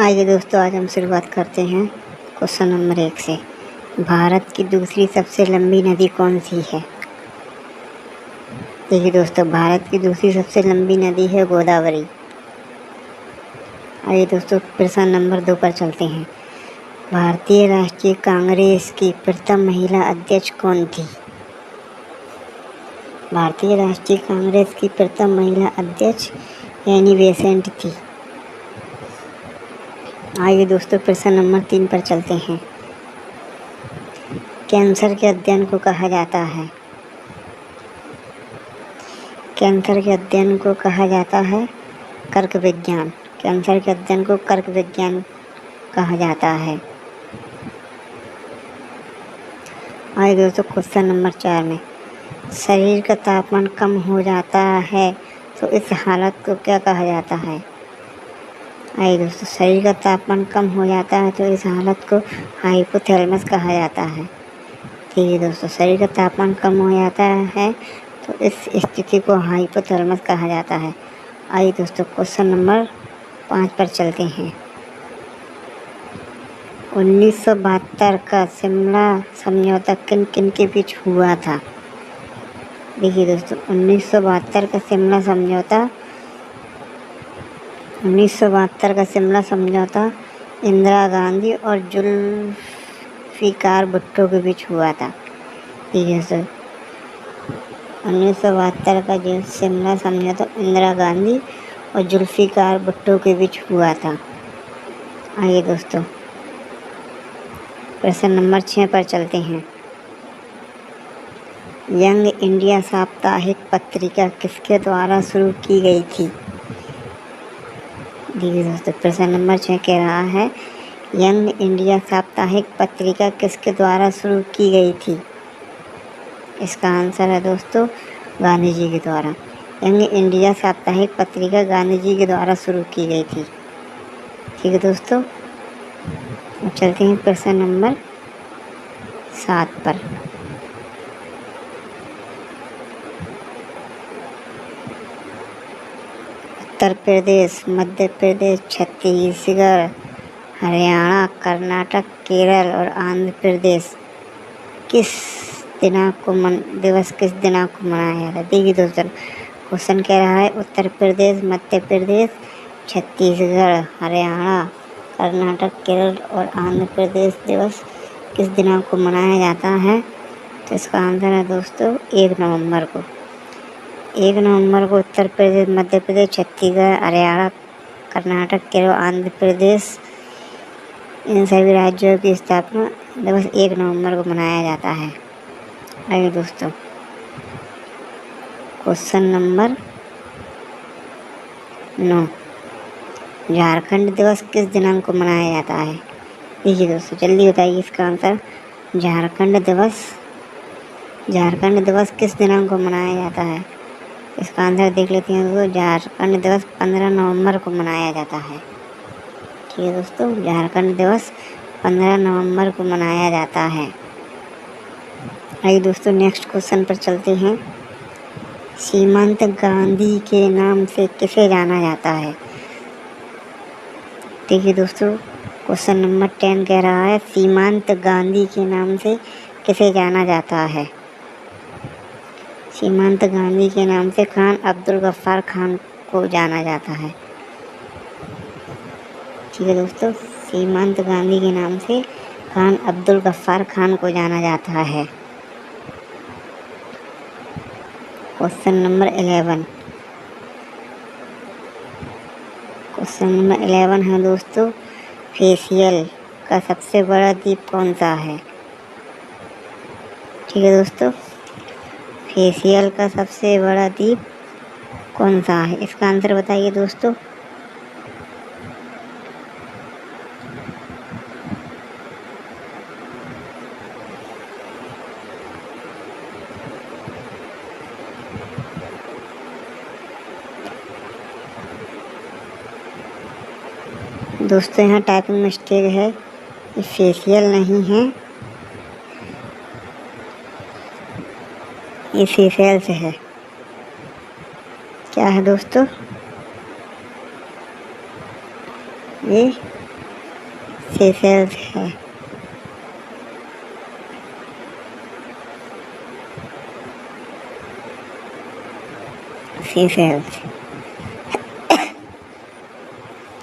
आइए दोस्तों, आज हम शुरुआत करते हैं क्वेश्चन नंबर 1 से। भारत की दूसरी सबसे लंबी नदी कौन सी है? देखिए दोस्तों, भारत की दूसरी सबसे लंबी नदी है गोदावरी। आइए दोस्तों, प्रश्न नंबर 2 पर चलते हैं। भारतीय राष्ट्रीय कांग्रेस की प्रथम महिला अध्यक्ष कौन थी? भारतीय राष्ट्रीय कांग्रेस की प्रथम महिला अध्यक्ष एनी बेसेंट थी। आइए दोस्तों, प्रश्न नंबर 3 पर चलते हैं। कैंसर के अध्ययन को कहा जाता है? कैंसर के अध्ययन को कहा जाता है कर्क विज्ञान। कैंसर के अध्ययन को कर्क विज्ञान कहा जाता है। आइए दोस्तों, क्वेश्चन नंबर 4 में, शरीर का तापमान कम हो जाता है तो इस हालत को क्या कहा जाता है? आइए दोस्तों, शरीर का तापमान कम हो जाता है तो इस हालत को हाइपोथैलेमस कहा जाता है। ठीक है दोस्तों, शरीर का तापमान कम हो जाता है तो इस स्थिति को हाइपोथैलेमस कहा जाता है। आइए दोस्तों, क्वेश्चन नंबर 5 पर चलते हैं। 1972 का शिमला समझौता किन किन के बीच हुआ था? देखिए दोस्तों, 1972 का शिमला समझौता इंदिरा गांधी और जुल्फिकार भुट्टो के बीच हुआ था। ठीक है सर, 1972 का जो शिमला समझौता इंदिरा गांधी और जुल्फिकार भुट्टो के बीच हुआ था। आइए दोस्तों, प्रश्न नंबर 6 पर चलते हैं। यंग इंडिया साप्ताहिक पत्रिका किसके द्वारा शुरू की गई थी? देखिए दोस्तों, प्रश्न नंबर 6 कह रहा है, यंग इंडिया साप्ताहिक पत्रिका किसके द्वारा शुरू की गई थी? इसका आंसर है दोस्तों गांधी जी के द्वारा। यंग इंडिया साप्ताहिक पत्रिका गांधी जी के द्वारा शुरू की गई थी। ठीक है दोस्तों, अब चलते हैं प्रश्न नंबर 7 पर। उत्तर प्रदेश, मध्य प्रदेश, छत्तीसगढ़, हरियाणा, कर्नाटक, केरल और आंध्र प्रदेश किस दिनांक को मनाया जाता है? देखिए दोस्तों, क्वेश्चन कह रहा है उत्तर प्रदेश, मध्य प्रदेश, छत्तीसगढ़, हरियाणा, कर्नाटक, केरल और आंध्र प्रदेश दिवस किस दिनांक को मनाया जाता है? तो इसका आंसर है दोस्तों 1 नवंबर को। 1 नवंबर को उत्तर प्रदेश, मध्य प्रदेश, छत्तीसगढ़, हरियाणा, कर्नाटक, केरल, आंध्र प्रदेश इन सभी राज्यों की स्थापना दिवस 1 नवंबर को मनाया जाता है। आइए दोस्तों, क्वेश्चन नंबर 9, झारखंड दिवस किस दिनांक को मनाया जाता है? देखिए दोस्तों, जल्दी बताइए इसका आंसर। झारखंड दिवस किस दिनांक को मनाया जाता है? इसका आंसर देख लेते हैं दोस्तों। झारखंड दिवस 15 नवंबर को मनाया जाता है। ठीक है दोस्तों, झारखंड दिवस 15 नवंबर को मनाया जाता है। आइए दोस्तों, नेक्स्ट क्वेश्चन पर चलते हैं। सीमांत गांधी के नाम से किसे जाना जाता है? देखिए दोस्तों, क्वेश्चन नंबर 10 कह रहा है, सीमांत गांधी के नाम से किसे जाना जाता है? सीमांत गांधी के नाम से खान अब्दुल गफ्फार खान को जाना जाता है। ठीक है दोस्तों, सीमांत गांधी के नाम से खान अब्दुल गफ्फार खान को जाना जाता है। क्वेश्चन नंबर 11 है दोस्तों, फेसियल का सबसे बड़ा द्वीप कौन सा है? ठीक है दोस्तों, फेसियल का सबसे बड़ा द्वीप कौन सा है? इसका आंसर बताइए दोस्तों। दोस्तों, यहाँ टाइपिंग मिस्टेक है, ये फेसियल नहीं है, ये सेशेल्स है। क्या है दोस्तों? ये सेशेल्स है। सेशेल्स।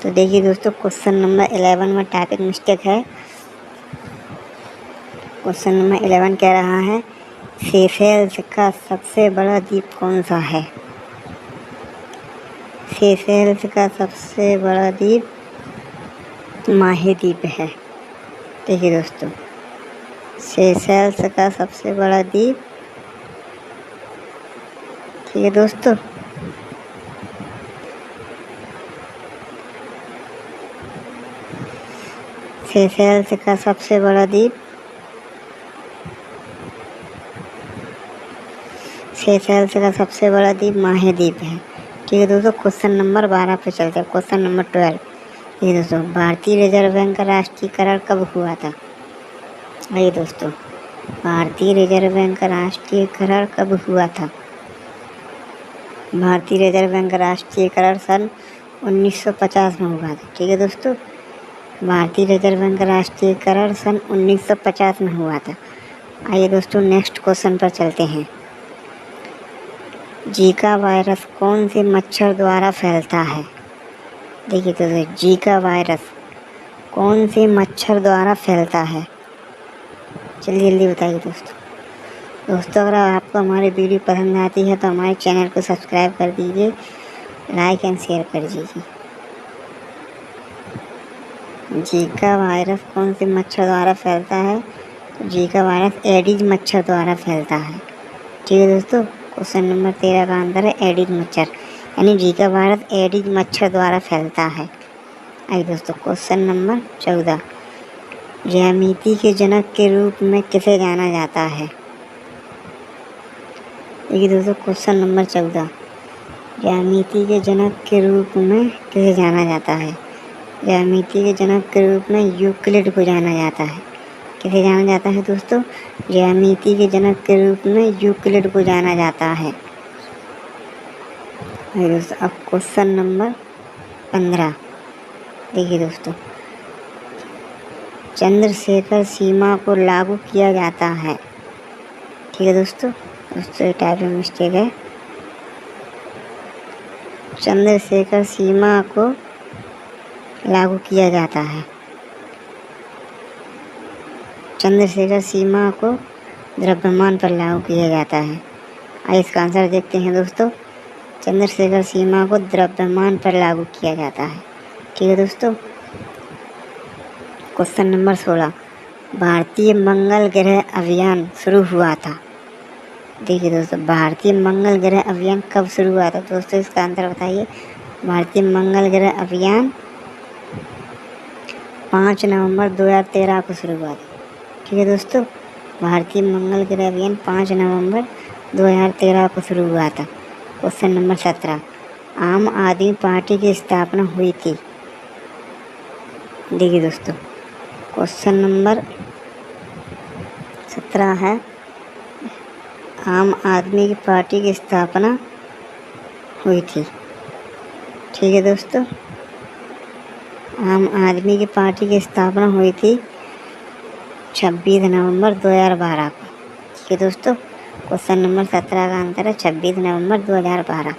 तो देखिए दोस्तों, क्वेश्चन नंबर 11 में टाइपिंग मिस्टेक है। क्वेश्चन नंबर 11 कह रहा है सेशेल्स का सबसे बड़ा द्वीप कौन सा है। सेशेल्स का सबसे बड़ा द्वीप माहेद्वीप है। देखिए दोस्तों, सेशेल्स का सबसे बड़ा द्वीप, ठीक है दोस्तों, सेशेल्स का सबसे बड़ा द्वीप, सेशेल्स का सबसे बड़ा द्वीप माहेद्वीप है। ठीक है दोस्तों, क्वेश्चन नंबर 12 पे चलते हैं। क्वेश्चन नंबर 12, ये दोस्तों, भारतीय रिजर्व बैंक का राष्ट्रीयकरण कब हुआ था। आइए दोस्तों, भारतीय रिजर्व बैंक का राष्ट्रीयकरण कब हुआ था। भारतीय रिजर्व बैंक का राष्ट्रीयकरण सन 1950 में हुआ था। ठीक है दोस्तों, भारतीय रिजर्व बैंक का राष्ट्रीयकरण सन 1950 में हुआ था। आइए दोस्तों, नेक्स्ट क्वेश्चन पर चलते हैं। जीका वायरस कौन से मच्छर द्वारा फैलता है। देखिए दोस्तों, जीका वायरस कौन से मच्छर द्वारा फैलता है, जल्दी जल्दी बताइए दोस्तों। अगर आपको हमारी वीडियो पसंद आती है तो हमारे चैनल को सब्सक्राइब कर दीजिए, लाइक एंड शेयर कर दीजिए। जीका वायरस कौन से मच्छर द्वारा फैलता है, तो जीका वायरस एडिज मच्छर द्वारा फैलता है। ठीक है दोस्तों, क्वेश्चन नंबर 13 का आंसर है एडिज मच्छर, यानी जीका वायरस एडिज मच्छर द्वारा फैलता है। आइए दोस्तों, क्वेश्चन नंबर 14, ज्यामिति के जनक के रूप में किसे जाना जाता है। देखिए दोस्तों, क्वेश्चन नंबर 14, ज्यामिति के जनक के रूप में किसे जाना जाता है। ज्यामिति के जनक के रूप में यूक्लिड को जाना जाता है। किसे जाना जाता है दोस्तों, ज्यामिति के जनक के रूप में यूक्लिड को जाना जाता है। दोस्तों, अब क्वेश्चन नंबर 15, देखिए दोस्तों, चंद्रशेखर सीमा को लागू किया जाता है। ठीक है दोस्तों, ये टाइप में मिस्टेक है। चंद्रशेखर सीमा को लागू किया जाता है। चंद्रशेखर सीमा को द्रव्यमान पर लागू किया जाता है। आइए इसका आंसर देखते हैं दोस्तों, चंद्रशेखर सीमा को द्रव्यमान पर लागू किया जाता है। ठीक है दोस्तों, क्वेश्चन नंबर 16, भारतीय मंगल ग्रह अभियान शुरू हुआ था। देखिए दोस्तों, भारतीय मंगल ग्रह अभियान कब शुरू हुआ था दोस्तों, इसका आंसर बताइए। भारतीय मंगल ग्रह अभियान 5 नवंबर 2013 को शुरू हुआ था। ठीक है दोस्तों, भारतीय मंगल ग्रह अभियान 5 नवंबर 2013 को शुरू हुआ था। क्वेश्चन नंबर 17, आम आदमी पार्टी की स्थापना हुई थी। देखिए दोस्तों, क्वेश्चन नंबर 17 है, आम आदमी की पार्टी की स्थापना हुई थी। ठीक है दोस्तों, आम आदमी की पार्टी की स्थापना हुई थी 26 नवंबर 2012 को। ठीक है दोस्तों, क्वेश्चन नंबर 17 का आंसर है 26 नवंबर 2012।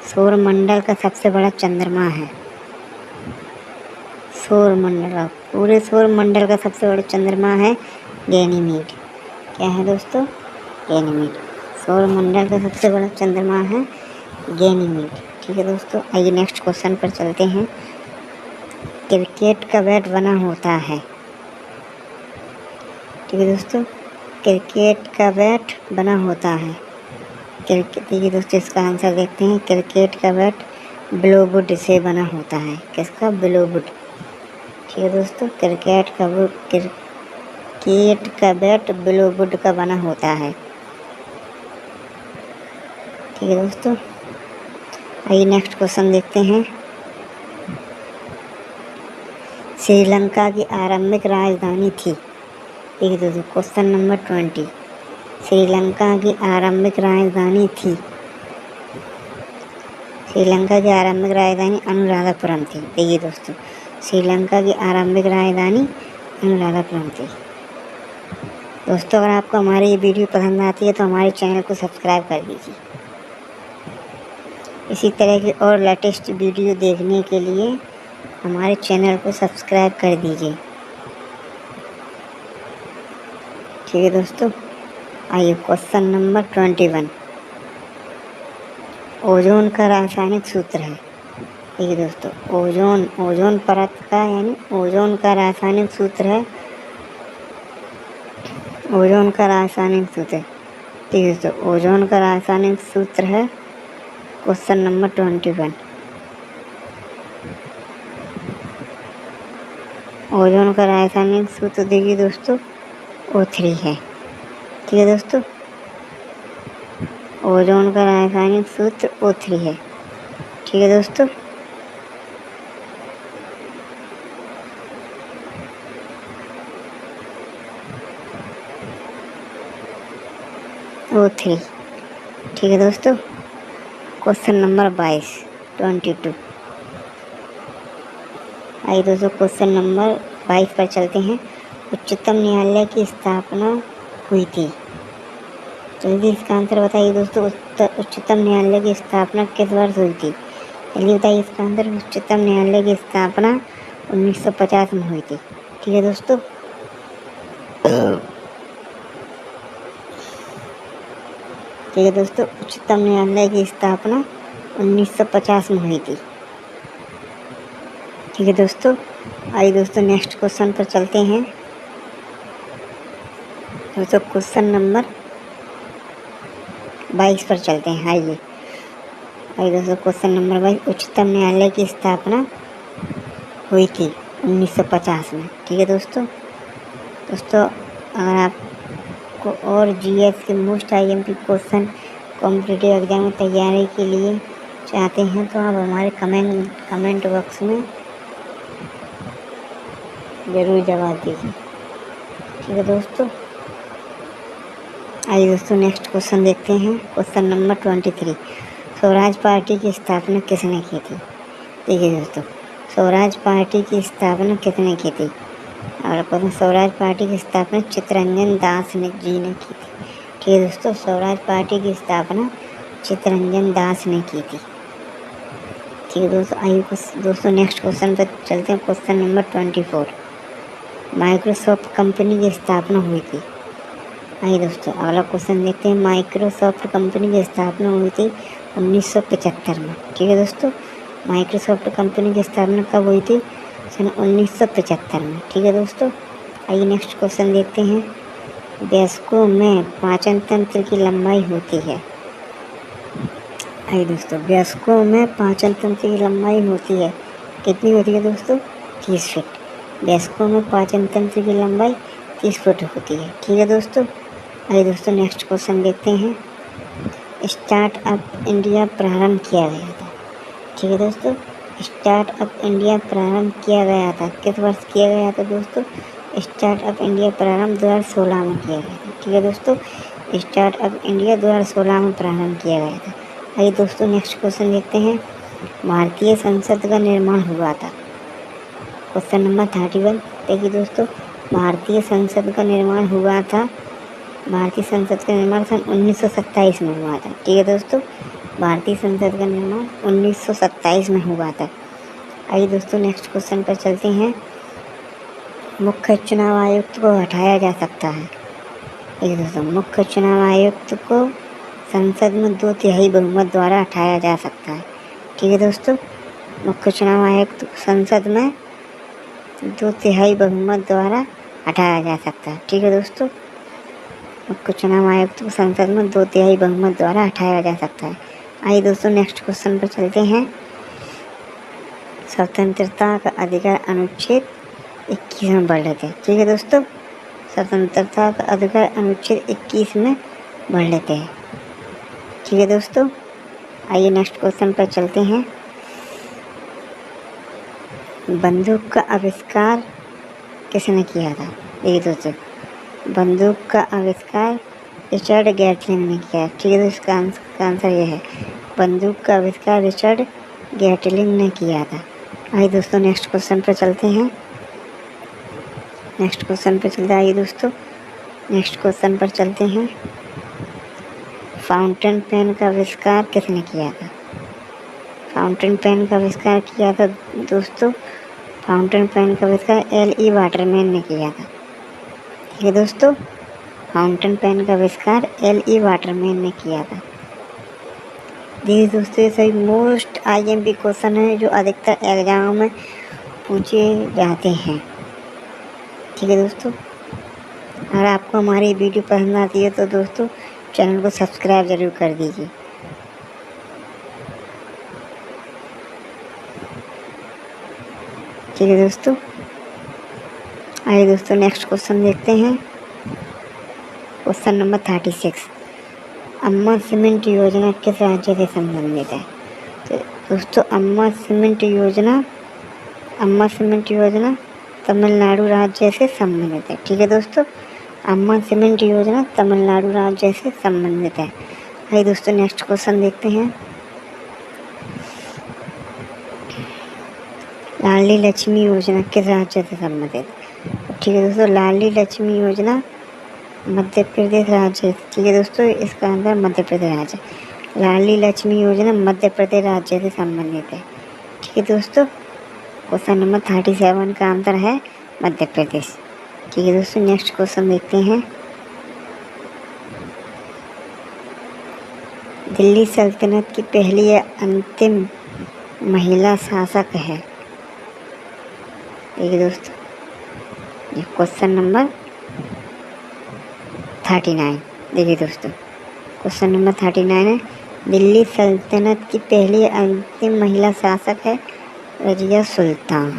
सौरमंडल का सबसे बड़ा चंद्रमा है। सौरमंडल, पूरे सौरमंडल का सबसे बड़ा चंद्रमा है गैनीमेड। क्या है दोस्तों, गैनीमेड। सौरमंडल का सबसे बड़ा चंद्रमा है गैनीमेड। ठीक है दोस्तों, आइए नेक्स्ट क्वेश्चन पर चलते हैं। क्रिकेट का बैट बना होता है। ठीक है दोस्तों, क्रिकेट का बैट बना होता है। देखिए दोस्तों, इसका आंसर देखते हैं। क्रिकेट का बैट ब्लोवुड से बना होता है। किसका, ब्लोवुड। ठीक है दोस्तों, क्रिकेट का बैट ब्लोवुड का बना होता है। ठीक है दोस्तों, आइए नेक्स्ट क्वेश्चन देखते हैं। श्रीलंका की आरंभिक राजधानी थी। ठीक है दोस्तों, क्वेश्चन नंबर 20, श्रीलंका की आरंभिक राजधानी थी। श्रीलंका की आरंभिक राजधानी अनुराधापुरम थी। देखिए दोस्तों, श्रीलंका की आरंभिक राजधानी अनुराधापुरम थी। दोस्तों, अगर आपको हमारी ये वीडियो पसंद आती है तो हमारे चैनल को सब्सक्राइब कर दीजिए। इसी तरह की और लेटेस्ट वीडियो देखने के लिए हमारे चैनल को सब्सक्राइब कर दीजिए। ठीक है दोस्तों, आइए क्वेश्चन नंबर 21। ओजोन का रासायनिक सूत्र है। ठीक है दोस्तों, ओजोन परत का यानी ओजोन का रासायनिक सूत्र है। ओजोन का रासायनिक सूत्र, ठीक है दोस्तों, ओजोन का रासायनिक सूत्र है क्वेश्चन नंबर 21। ओजोन का रासायनिक सूत्र देखिए दोस्तों, O3 है। ठीक है दोस्तों, ओजोन का रासायनिक सूत्र O3 है। ठीक है दोस्तों, O3। ठीक है दोस्तों, क्वेश्चन नंबर 22। आइए दोस्तों क्वेश्चन नंबर 22 पर चलते हैं। उच्चतम न्यायालय की स्थापना हुई थी। जल्दी इसका आंसर बताइए दोस्तों। उच्चतम न्यायालय की स्थापना किस वर्ष हुई थी? जल्दी बताइए इसका आंसर। उच्चतम न्यायालय की स्थापना 1950 में हुई थी। ठीक है दोस्तों, ठीक है दोस्तों, उच्चतम न्यायालय की स्थापना 1950 में हुई थी। ठीक है दोस्तों, आइए दोस्तों नेक्स्ट क्वेश्चन पर चलते हैं। दोस्तों क्वेश्चन नंबर 22 पर चलते हैं। आइए दोस्तों क्वेश्चन नंबर 22। उच्चतम न्यायालय की स्थापना हुई थी 1950 में। ठीक है दोस्तों, अगर आपको और जीएस के most IMP question competitive exam में तैयारी के लिए चाहते हैं तो आप हमारे कमेंट बॉक्स में ज़रूर जवाब दीजिए। ठीक है दोस्तों, आइए दोस्तों नेक्स्ट क्वेश्चन देखते हैं। Question number 23। स्वराज पार्टी की स्थापना किसने की थी? देखिए दोस्तों, स्वराज पार्टी की स्थापना किसने की थी? और क्वेश्चन, स्वराज पार्टी की स्थापना चित्तरंजन दास जी ने की थी। ठीक है दोस्तों, स्वराज पार्टी की स्थापना चित्तरंजन दास ने की थी। ठीक है दोस्तों, आइए दोस्तों नेक्स्ट क्वेश्चन पर चलते हैं। Question number 24। माइक्रोसॉफ्ट कंपनी की स्थापना हुई थी। आइए दोस्तों अगला क्वेश्चन देखते हैं। माइक्रोसॉफ्ट कंपनी की स्थापना हुई थी 1975 में। ठीक है दोस्तों, माइक्रोसॉफ्ट कंपनी की स्थापना कब हुई थी? सन 1975 में। ठीक है दोस्तों, आइए नेक्स्ट क्वेश्चन देखते हैं। वयस्कों में पाचन तंत्र की लंबाई होती है। आइए दोस्तों, वयस्कों में पाचन तंत्र की लंबाई होती है, कितनी होती है दोस्तों? 30 फीट। वयस्कों में पाचन तंत्र की लंबाई 30 फुट होती है। ठीक है दोस्तों, आइए दोस्तों नेक्स्ट क्वेश्चन देखते हैं। स्टार्टअप इंडिया प्रारंभ किया गया था। ठीक है दोस्तों, स्टार्टअप इंडिया प्रारंभ किया गया था, किस वर्ष किया गया था दोस्तों? स्टार्टअप इंडिया प्रारंभ 2016 में किया गया था। ठीक है दोस्तों, स्टार्टअप इंडिया 2016 में प्रारंभ किया गया था। आइए दोस्तों नेक्स्ट क्वेश्चन देखते हैं। भारतीय संसद का निर्माण हुआ था। Question number 31। देखिए दोस्तों, भारतीय संसद का निर्माण हुआ था। भारतीय संसद का निर्माण सन 1927 में हुआ था। ठीक है दोस्तों, भारतीय संसद का निर्माण 1927 में हुआ था। आइए दोस्तों नेक्स्ट क्वेश्चन पर चलते हैं। मुख्य चुनाव आयुक्त को हटाया जा सकता है। देखिए दोस्तों, मुख्य चुनाव आयुक्त को संसद में 2/3 बहुमत द्वारा हटाया जा सकता है। ठीक है दोस्तों, मुख्य चुनाव आयुक्त को संसद में 2/3 बहुमत द्वारा हटाया जा सकता है। ठीक है दोस्तों, मुख्य चुनाव आयुक्त को संसद में 2/3 बहुमत द्वारा हटाया जा सकता है। आइए दोस्तों नेक्स्ट क्वेश्चन पर चलते हैं। स्वतंत्रता का अधिकार अनुच्छेद 21 में बढ़ लेते हैं। ठीक है दोस्तों, स्वतंत्रता का अधिकार अनुच्छेद 21 में बढ़ लेते हैं। ठीक है दोस्तों, आइए नेक्स्ट क्वेश्चन पर चलते हैं। बंदूक का आविष्कार किसने किया था? देखिए दोस्तों, बंदूक का आविष्कार रिचर्ड गैटलिंग ने किया। ठीक है दोस्तों, इसका आंसर ये है, बंदूक का आविष्कार रिचर्ड गैटलिंग ने किया था। आइए दोस्तों नेक्स्ट क्वेश्चन पर चलते हैं। नेक्स्ट क्वेश्चन पर चलते आइए दोस्तों नेक्स्ट क्वेश्चन पर चलते हैं। फाउंटेन पेन का आविष्कार किसने किया था? फाउंटेन पेन का आविष्कार किया था दोस्तों, फाउंटेन पेन का आविष्कार L.E. वाटरमैन ने किया था। ठीक है दोस्तों, फाउंटेन पेन का आविष्कार L.E. वाटरमैन ने किया था। देखिए दोस्तों, ये सभी मोस्ट IMP क्वेश्चन है जो अधिकतर एग्जाम में पूछे जाते हैं। ठीक है दोस्तों, अगर आपको हमारी वीडियो पसंद आती है तो दोस्तों चैनल को सब्सक्राइब ज़रूर कर दीजिए। ठीक है दोस्तों, आइए दोस्तों नेक्स्ट क्वेश्चन देखते हैं। क्वेश्चन नंबर 36, अम्मा सीमेंट योजना किस राज्य से संबंधित है? तो दोस्तों अम्मा सीमेंट योजना तमिलनाडु राज्य से संबंधित है। ठीक है दोस्तों, अम्मा सीमेंट योजना तमिलनाडु राज्य से संबंधित है। आइए दोस्तों नेक्स्ट क्वेश्चन देखते हैं। लाडली लक्ष्मी योजना किस राज्य से संबंधित है? ठीक है दोस्तों, लाडली लक्ष्मी योजना मध्य प्रदेश राज्य। ठीक है दोस्तों, इसका आंसर मध्य प्रदेश राज्य। लाडली लक्ष्मी योजना मध्य प्रदेश राज्य से संबंधित है। ठीक है दोस्तों, क्वेश्चन नंबर 37 का आंसर है मध्य प्रदेश। ठीक है दोस्तों, नेक्स्ट क्वेश्चन देखते हैं। दिल्ली सल्तनत की पहली या अंतिम महिला शासक है? ठीक है दोस्तों, ये क्वेश्चन नंबर 39। देखिए दोस्तों, क्वेश्चन नंबर 39 है, दिल्ली सल्तनत की पहली अंतिम महिला शासक है रजिया सुल्तान।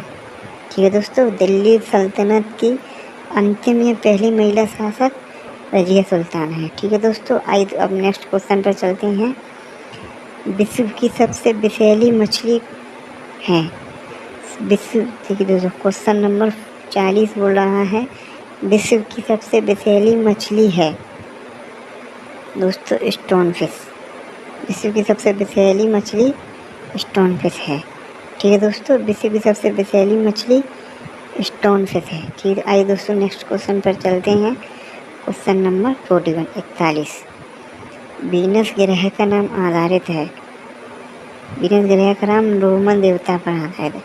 ठीक है दोस्तों, दिल्ली सल्तनत की अंतिम या पहली महिला शासक रजिया सुल्तान है। ठीक है दोस्तों, आइए अब नेक्स्ट क्वेश्चन पर चलते हैं। विश्व की सबसे विषैली मछली है विश्व। ठीक है दोस्तों, क्वेश्चन नंबर 40 बोल रहा है विश्व की सबसे विषैली मछली है दोस्तों स्टोन फिश। विश्व की सबसे विषैली मछली स्टोन फिश है। ठीक है दोस्तों, विश्व की सबसे विषैली मछली स्टोन फिश है। ठीक है, आइए दोस्तों नेक्स्ट क्वेश्चन पर चलते हैं। क्वेश्चन नंबर 41 वीनस ग्रह का नाम आधारित है। वीनस ग्रह का नाम रोमन देवता पर आधारित है।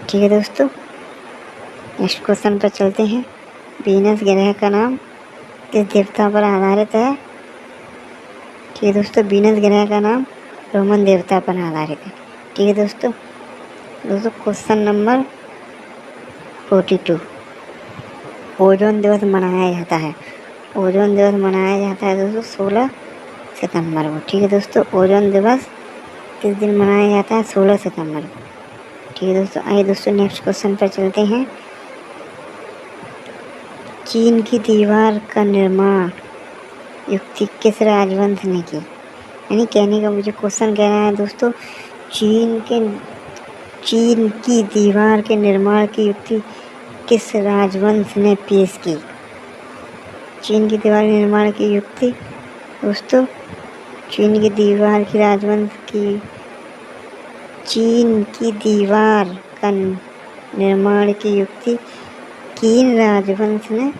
ठीक है दोस्तों, नेक्स्ट क्वेश्चन पर चलते हैं। वीनस ग्रह का नाम किस देवता पर आधारित है? ठीक है दोस्तों, वीनस ग्रह का नाम रोमन देवता पर आधारित है। ठीक है दोस्तों, क्वेश्चन नंबर 42 ओजोन दिवस मनाया जाता है। ओजोन दिवस मनाया जाता है दोस्तों 16 सितंबर को। ठीक है दोस्तों, ओजोन दिवस किस दिन मनाया जाता है? 16 सितंबर को। ठीक है दोस्तों, आइए दोस्तों नेक्स्ट क्वेश्चन पर चलते हैं। चीन की दीवार का निर्माण युक्ति किस राजवंश ने की? यानी कहने का मुझे क्वेश्चन कह रहा है दोस्तों, चीन की दीवार के निर्माण की युक्ति किस राजवंश ने पेश की? चीन की दीवार के निर्माण की युक्ति दोस्तों चीन की दीवार की राजवंश की चीन की दीवार का निर्माण की युक्ति किन राजवंश ने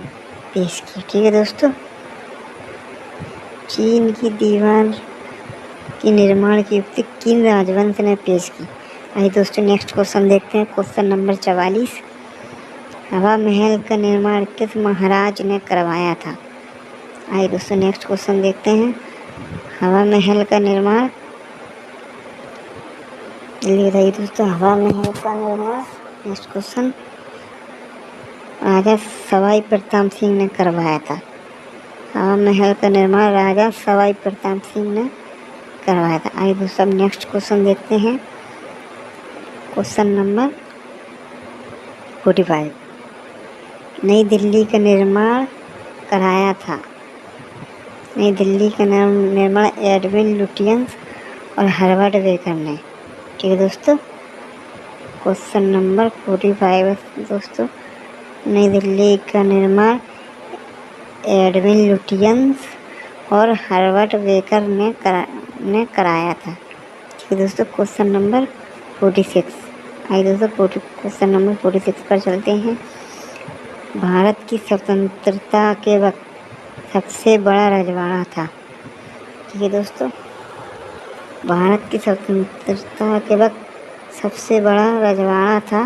पेश की? ठीक है दोस्तों, चीन की दीवार की निर्माण की युक्ति किन राजवंश ने पेश की? आइए दोस्तों नेक्स्ट क्वेश्चन देखते हैं। क्वेश्चन नंबर 44 हवा महल का निर्माण किस महाराज ने करवाया था? आइए दोस्तों नेक्स्ट क्वेश्चन देखते हैं। हवा महल का निर्माण जल्दी बताइए दोस्तों, हवा महल का निर्माण नेक्स्ट क्वेश्चन राजा सवाई प्रताप सिंह ने करवाया था। हवा महल का निर्माण राजा सवाई प्रताप सिंह ने करवाया था। आइए दोस्तों नेक्स्ट क्वेश्चन देखते हैं। क्वेश्चन नंबर 45 नई दिल्ली का निर्माण कराया था। नई दिल्ली का निर्माण एडविन लुटियंस और हर्बर्ट बेकर ने। ठीक है दोस्तों, क्वेश्चन नंबर 45 दोस्तों, नई दिल्ली का निर्माण एडविन लुटियंस और हर्बर्ट बेकर ने कराया था। ठीक है दोस्तों, क्वेश्चन नंबर 46 आइए दोस्तों क्वेश्चन नंबर 46 पर चलते हैं। भारत की स्वतंत्रता के वक्त सबसे बड़ा रजवाड़ा था। ठीक है दोस्तों, भारत की स्वतंत्रता के वक्त सबसे बड़ा रजवाड़ा था।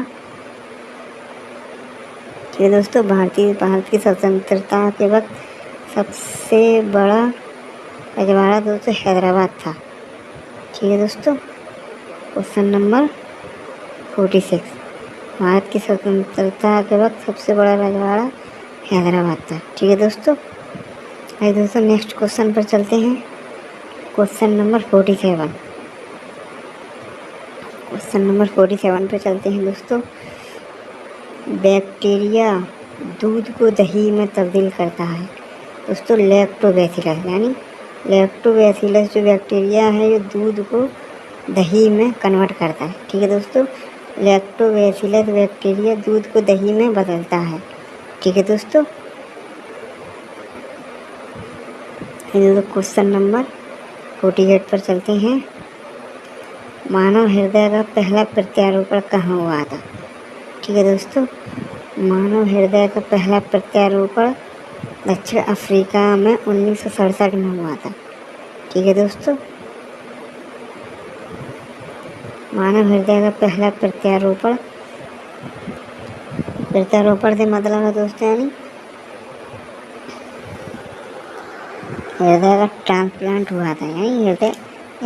ठीक है दोस्तों, भारत की स्वतंत्रता के वक्त सबसे बड़ा रजवाड़ा दोस्तों हैदराबाद था। ठीक है दोस्तों, क्वेश्चन नंबर 46, भारत की स्वतंत्रता के वक्त सबसे बड़ा रजवाड़ा हैदराबाद था। ठीक है दोस्तों, आइए दोस्तों नेक्स्ट क्वेश्चन पर चलते हैं। क्वेश्चन नंबर 47, क्वेश्चन नंबर 47 पर चलते हैं दोस्तों। बैक्टीरिया दूध को दही में तब्दील करता है दोस्तों लैक्टोबैसिलस, यानी लैक्टोबैसिलस जो बैक्टीरिया है ये दूध को दही में कन्वर्ट करता है। ठीक है दोस्तों, लैक्टोबैसिलस बैक्टीरिया दूध को दही में बदलता है। ठीक है दोस्तों, क्वेश्चन नंबर 48 पर चलते हैं। मानव हृदय का पहला प्रत्यारोपण कहाँ हुआ था? ठीक है दोस्तों, मानव हृदय का पहला प्रत्यारोपण दक्षिण अफ्रीका में 1967 में हुआ था। ठीक है दोस्तों, मानव हृदय का पहला प्रत्यारोपण से मतलब है दोस्तों यानी हृदय का ट्रांसप्लांट हुआ था, यानी हृदय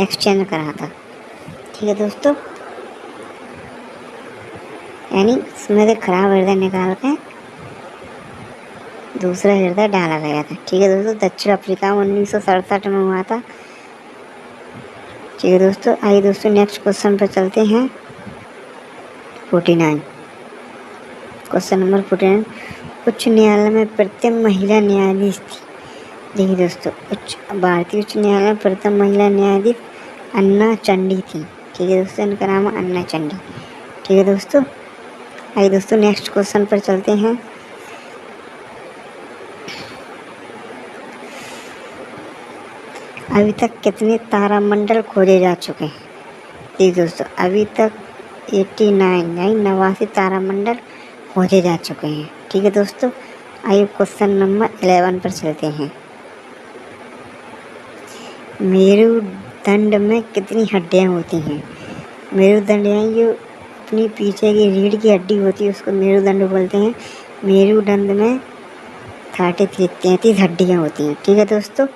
एक्सचेंज करा था। ठीक है दोस्तों, यानी उसमें से खराब हृदय निकाल के दूसरा हृदय डाला गया था। ठीक है दोस्तों, दक्षिण अफ्रीका में 1967 में हुआ था। ठीक है दोस्तों, आइए दोस्तों नेक्स्ट क्वेश्चन पर चलते हैं। 49, क्वेश्चन नंबर 49, उच्च न्यायालय में प्रथम महिला न्यायाधीश थी। देखिए दोस्तों, भारतीय उच्च न्यायालय में प्रथम महिला न्यायाधीश अन्ना चंडी थी। ठीक है दोस्तों, इनका नाम है अन्ना चंडी। ठीक है दोस्तों, आइए दोस्तों नेक्स्ट क्वेश्चन पर चलते हैं। अभी तक कितने तारामंडल खोजे जा चुके हैं? जी दोस्तों, अभी तक 89 यानी 89 तारामंडल खोजे जा चुके हैं। ठीक है दोस्तों, आइए क्वेश्चन नंबर 11 पर चलते हैं। मेरुदंड में कितनी हड्डियाँ होती हैं? मेरुदंड यानी जो अपनी पीछे की रीढ़ की हड्डी होती है उसको मेरुदंड बोलते हैं। मेरुदंड में 33 हड्डियाँ होती हैं। ठीक है दोस्तों,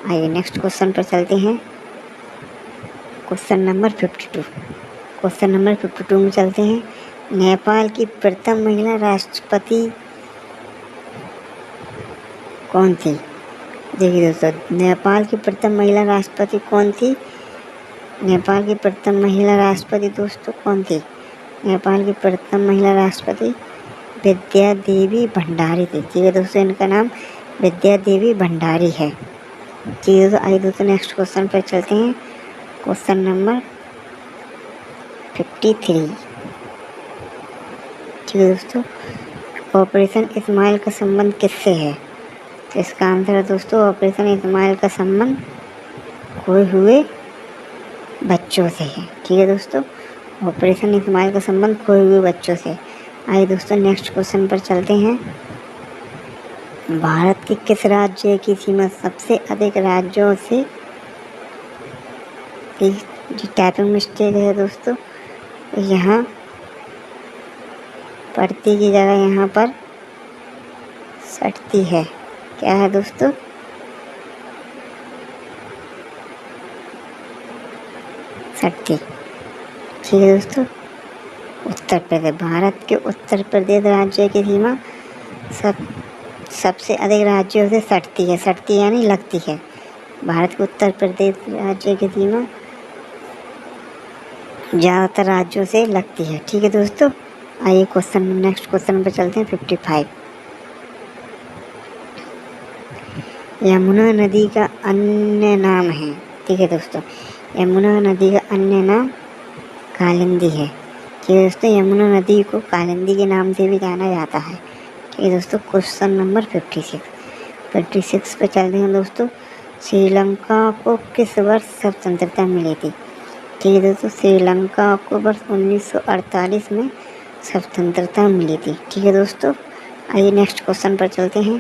आइए नेक्स्ट क्वेश्चन पर चलते हैं। क्वेश्चन नंबर 52, क्वेश्चन नंबर 52 में चलते हैं। नेपाल की प्रथम महिला राष्ट्रपति कौन थी? देखिए दोस्तों, नेपाल की प्रथम महिला राष्ट्रपति कौन थी? नेपाल की प्रथम महिला राष्ट्रपति दोस्तों कौन थी? नेपाल की प्रथम महिला राष्ट्रपति विद्या देवी भंडारी थी। ठीक है दोस्तों, इनका नाम विद्या देवी भंडारी है। ठीक है दोस्तों, आइए दोस्तों नेक्स्ट क्वेश्चन पर चलते हैं। क्वेश्चन नंबर 53, ठीक है दोस्तों, ऑपरेशन इस्माइल का संबंध किससे है? तो इसका आंसर है दोस्तों ऑपरेशन इस्माइल का संबंध खोए हुए बच्चों से है। ठीक है दोस्तों, ऑपरेशन इस्माइल का संबंध खोए हुए बच्चों से। आइए दोस्तों नेक्स्ट क्वेश्चन पर चलते हैं। भारत के किस राज्य की सीमा सबसे अधिक राज्यों से, टाइपिंग मिस्टेक है दोस्तों, यहाँ पढ़ती की जगह यहाँ पर सटती है। क्या है दोस्तों? सटती। ठीक है दोस्तों, उत्तर प्रदेश, भारत के उत्तर प्रदेश राज्य की सीमा सबसे अधिक राज्यों से सटती है। सटती यानी लगती है। भारत के उत्तर प्रदेश राज्य की सीमा ज़्यादातर राज्यों से लगती है। ठीक है दोस्तों, आइए नेक्स्ट क्वेश्चन पर चलते हैं। 55, यमुना नदी का अन्य नाम है। ठीक है दोस्तों, यमुना नदी का अन्य नाम कालिंदी है। ठीक है दोस्तों, यमुना नदी को कालिंदी के नाम से भी जाना जाता है। ठीक है दोस्तों, क्वेश्चन नंबर 56 पे चलते हैं दोस्तों। श्रीलंका को किस वर्ष स्वतंत्रता मिली थी? ठीक है दोस्तों, श्रीलंका को वर्ष 1948 में स्वतंत्रता मिली थी। ठीक है दोस्तों, आइए नेक्स्ट क्वेश्चन पर चलते हैं।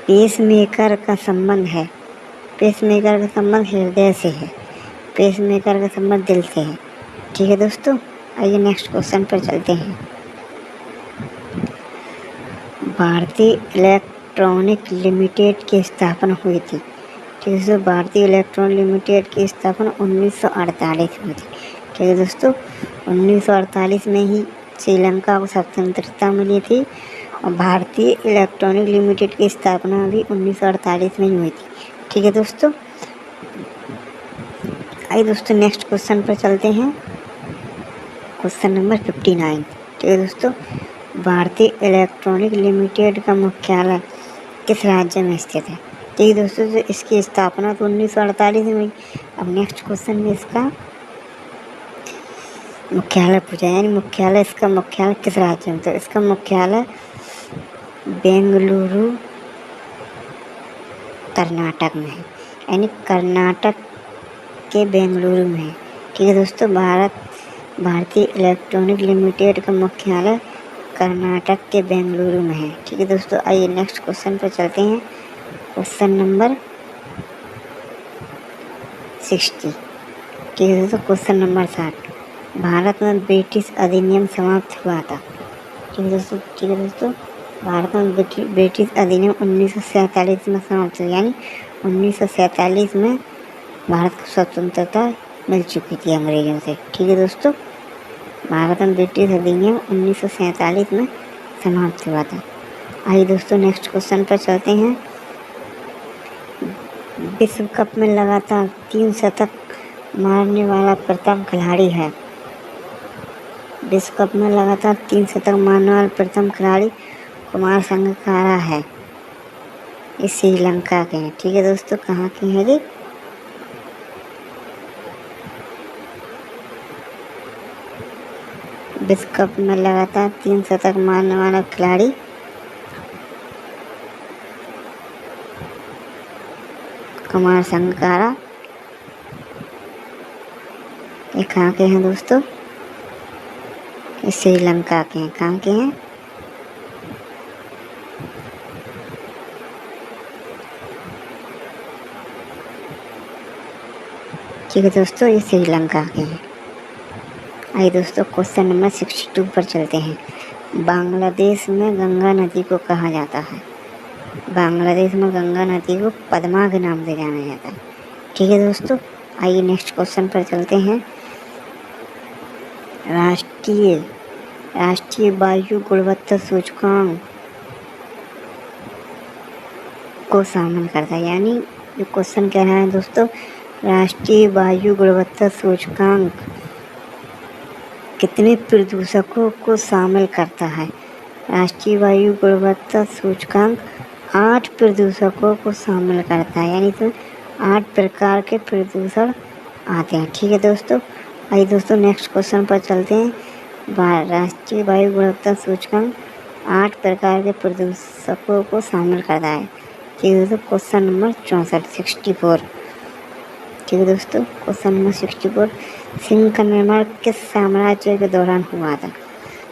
पेसमेकर का संबंध है, पेसमेकर का संबंध हृदय से है, पेसमेकर का संबंध दिल से है। ठीक है दोस्तों, आइए नेक्स्ट क्वेश्चन पर चलते हैं। भारतीय इलेक्ट्रॉनिक लिमिटेड की स्थापना हुई थी। ठीक है दोस्तों, भारतीय इलेक्ट्रॉनिक लिमिटेड की स्थापना 1948 में हुई थी। ठीक है दोस्तों, 1948 में ही श्रीलंका को स्वतंत्रता मिली थी और भारतीय इलेक्ट्रॉनिक लिमिटेड की स्थापना भी 1948 में ही हुई थी। ठीक है दोस्तों, आइए दोस्तों नेक्स्ट क्वेश्चन पर चलते हैं। Question number 59। ठीक है दोस्तों, भारतीय इलेक्ट्रॉनिक लिमिटेड का मुख्यालय किस राज्य में स्थित है? ठीक है दोस्तों, तो इसकी स्थापना तो 1948 में हुई। अब नेक्स्ट क्वेश्चन में इसका मुख्यालय पूछा, यानी मुख्यालय, इसका मुख्यालय किस राज्य में? तो इसका मुख्यालय बेंगलुरु कर्नाटक में है, यानी कर्नाटक के बेंगलुरु में है। ठीक है दोस्तों, भारतीय इलेक्ट्रॉनिक लिमिटेड का मुख्यालय कर्नाटक के बेंगलुरु में है। ठीक है दोस्तों, आइए नेक्स्ट क्वेश्चन पर चलते हैं। Question number 60। ठीक है दोस्तों, क्वेश्चन नंबर 60। भारत में ब्रिटिश अधिनियम समाप्त हुआ था। ठीक है दोस्तों, भारत में ब्रिटिश अधिनियम 1947 में समाप्त हुआ, यानी 1947 में भारत को स्वतंत्रता मिल चुकी थी अंग्रेजों से। ठीक है दोस्तों, भारत में ब्रिटिश अधिनियम 1947 में समाप्त हुआ था। आइए दोस्तों नेक्स्ट क्वेश्चन पर चलते हैं। विश्व कप में लगातार 3 शतक मारने वाला प्रथम खिलाड़ी है। विश्व कप में लगातार 3 शतक मारने वाला प्रथम खिलाड़ी कुमार संगकारा है। ये श्रीलंका के हैं। ठीक है दोस्तों, कहाँ के हैं जी? विश्व कप में लगातार 3 शतक मारने वाला खिलाड़ी कुमार संगकारा, ये कहाँ के हैं दोस्तों? ये श्रीलंका के हैं। कहाँ के हैं? ठीक है दोस्तों, ये श्रीलंका के हैं। आइए दोस्तों क्वेश्चन नंबर 62 पर चलते हैं। बांग्लादेश में गंगा नदी को कहा जाता है, बांग्लादेश में गंगा नदी को पद्मा के नाम से जाना जाता है। ठीक है दोस्तों, आइए नेक्स्ट क्वेश्चन पर चलते हैं। राष्ट्रीय वायु गुणवत्ता सूचकांक को शामिल करता है, यानी जो क्वेश्चन कह रहा है दोस्तों, राष्ट्रीय वायु गुणवत्ता सूचकांक कितने प्रदूषकों को शामिल करता है? राष्ट्रीय वायु गुणवत्ता सूचकांक 8 प्रदूषकों को शामिल करता है, यानी तो 8 प्रकार के प्रदूषण आते हैं। ठीक है दोस्तों, आइए दोस्तों नेक्स्ट क्वेश्चन पर चलते हैं। राष्ट्रीय वायु गुणवत्ता सूचकांक 8 प्रकार के प्रदूषकों को शामिल करता है। ठीक है दोस्तों, क्वेश्चन नंबर 64 64। ठीक है दोस्तों, क्वेश्चन नंबर 64। सिंह का निर्माण किस साम्राज्य के दौरान हुआ था?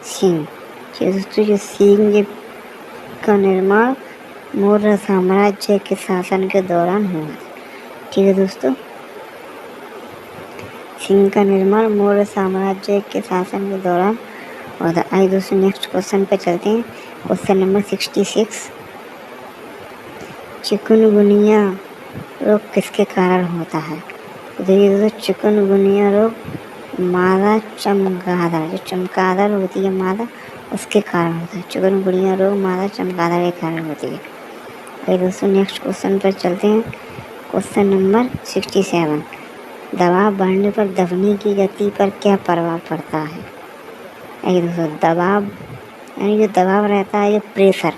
सिंह, ठीक है दोस्तों, जो सिंह का निर्माण मौर्य साम्राज्य के शासन के दौरान हुआ था। ठीक है दोस्तों, सिंह का निर्माण मौर्य साम्राज्य के शासन के दौरान हुआ था। आइए दोस्तों नेक्स्ट क्वेश्चन पर चलते हैं। Question number 66। चिकनगुनिया रोग किसके कारण होता है? देखिए दोस्तों, चिकनगुनिया रोग मादा चमगादड़, जो चमगादड़ होती है मादा, उसके कारण होता है। चिकनगुनिया रोग मादा चमगादड़ के कारण होती है। आइए दोस्तों नेक्स्ट क्वेश्चन पर चलते हैं। Question number 67। दबाव बढ़ने पर ध्वनि की गति पर क्या प्रभाव पड़ता है? आइए दोस्तों, दबाव यानी जो दबाव रहता है, ये प्रेशर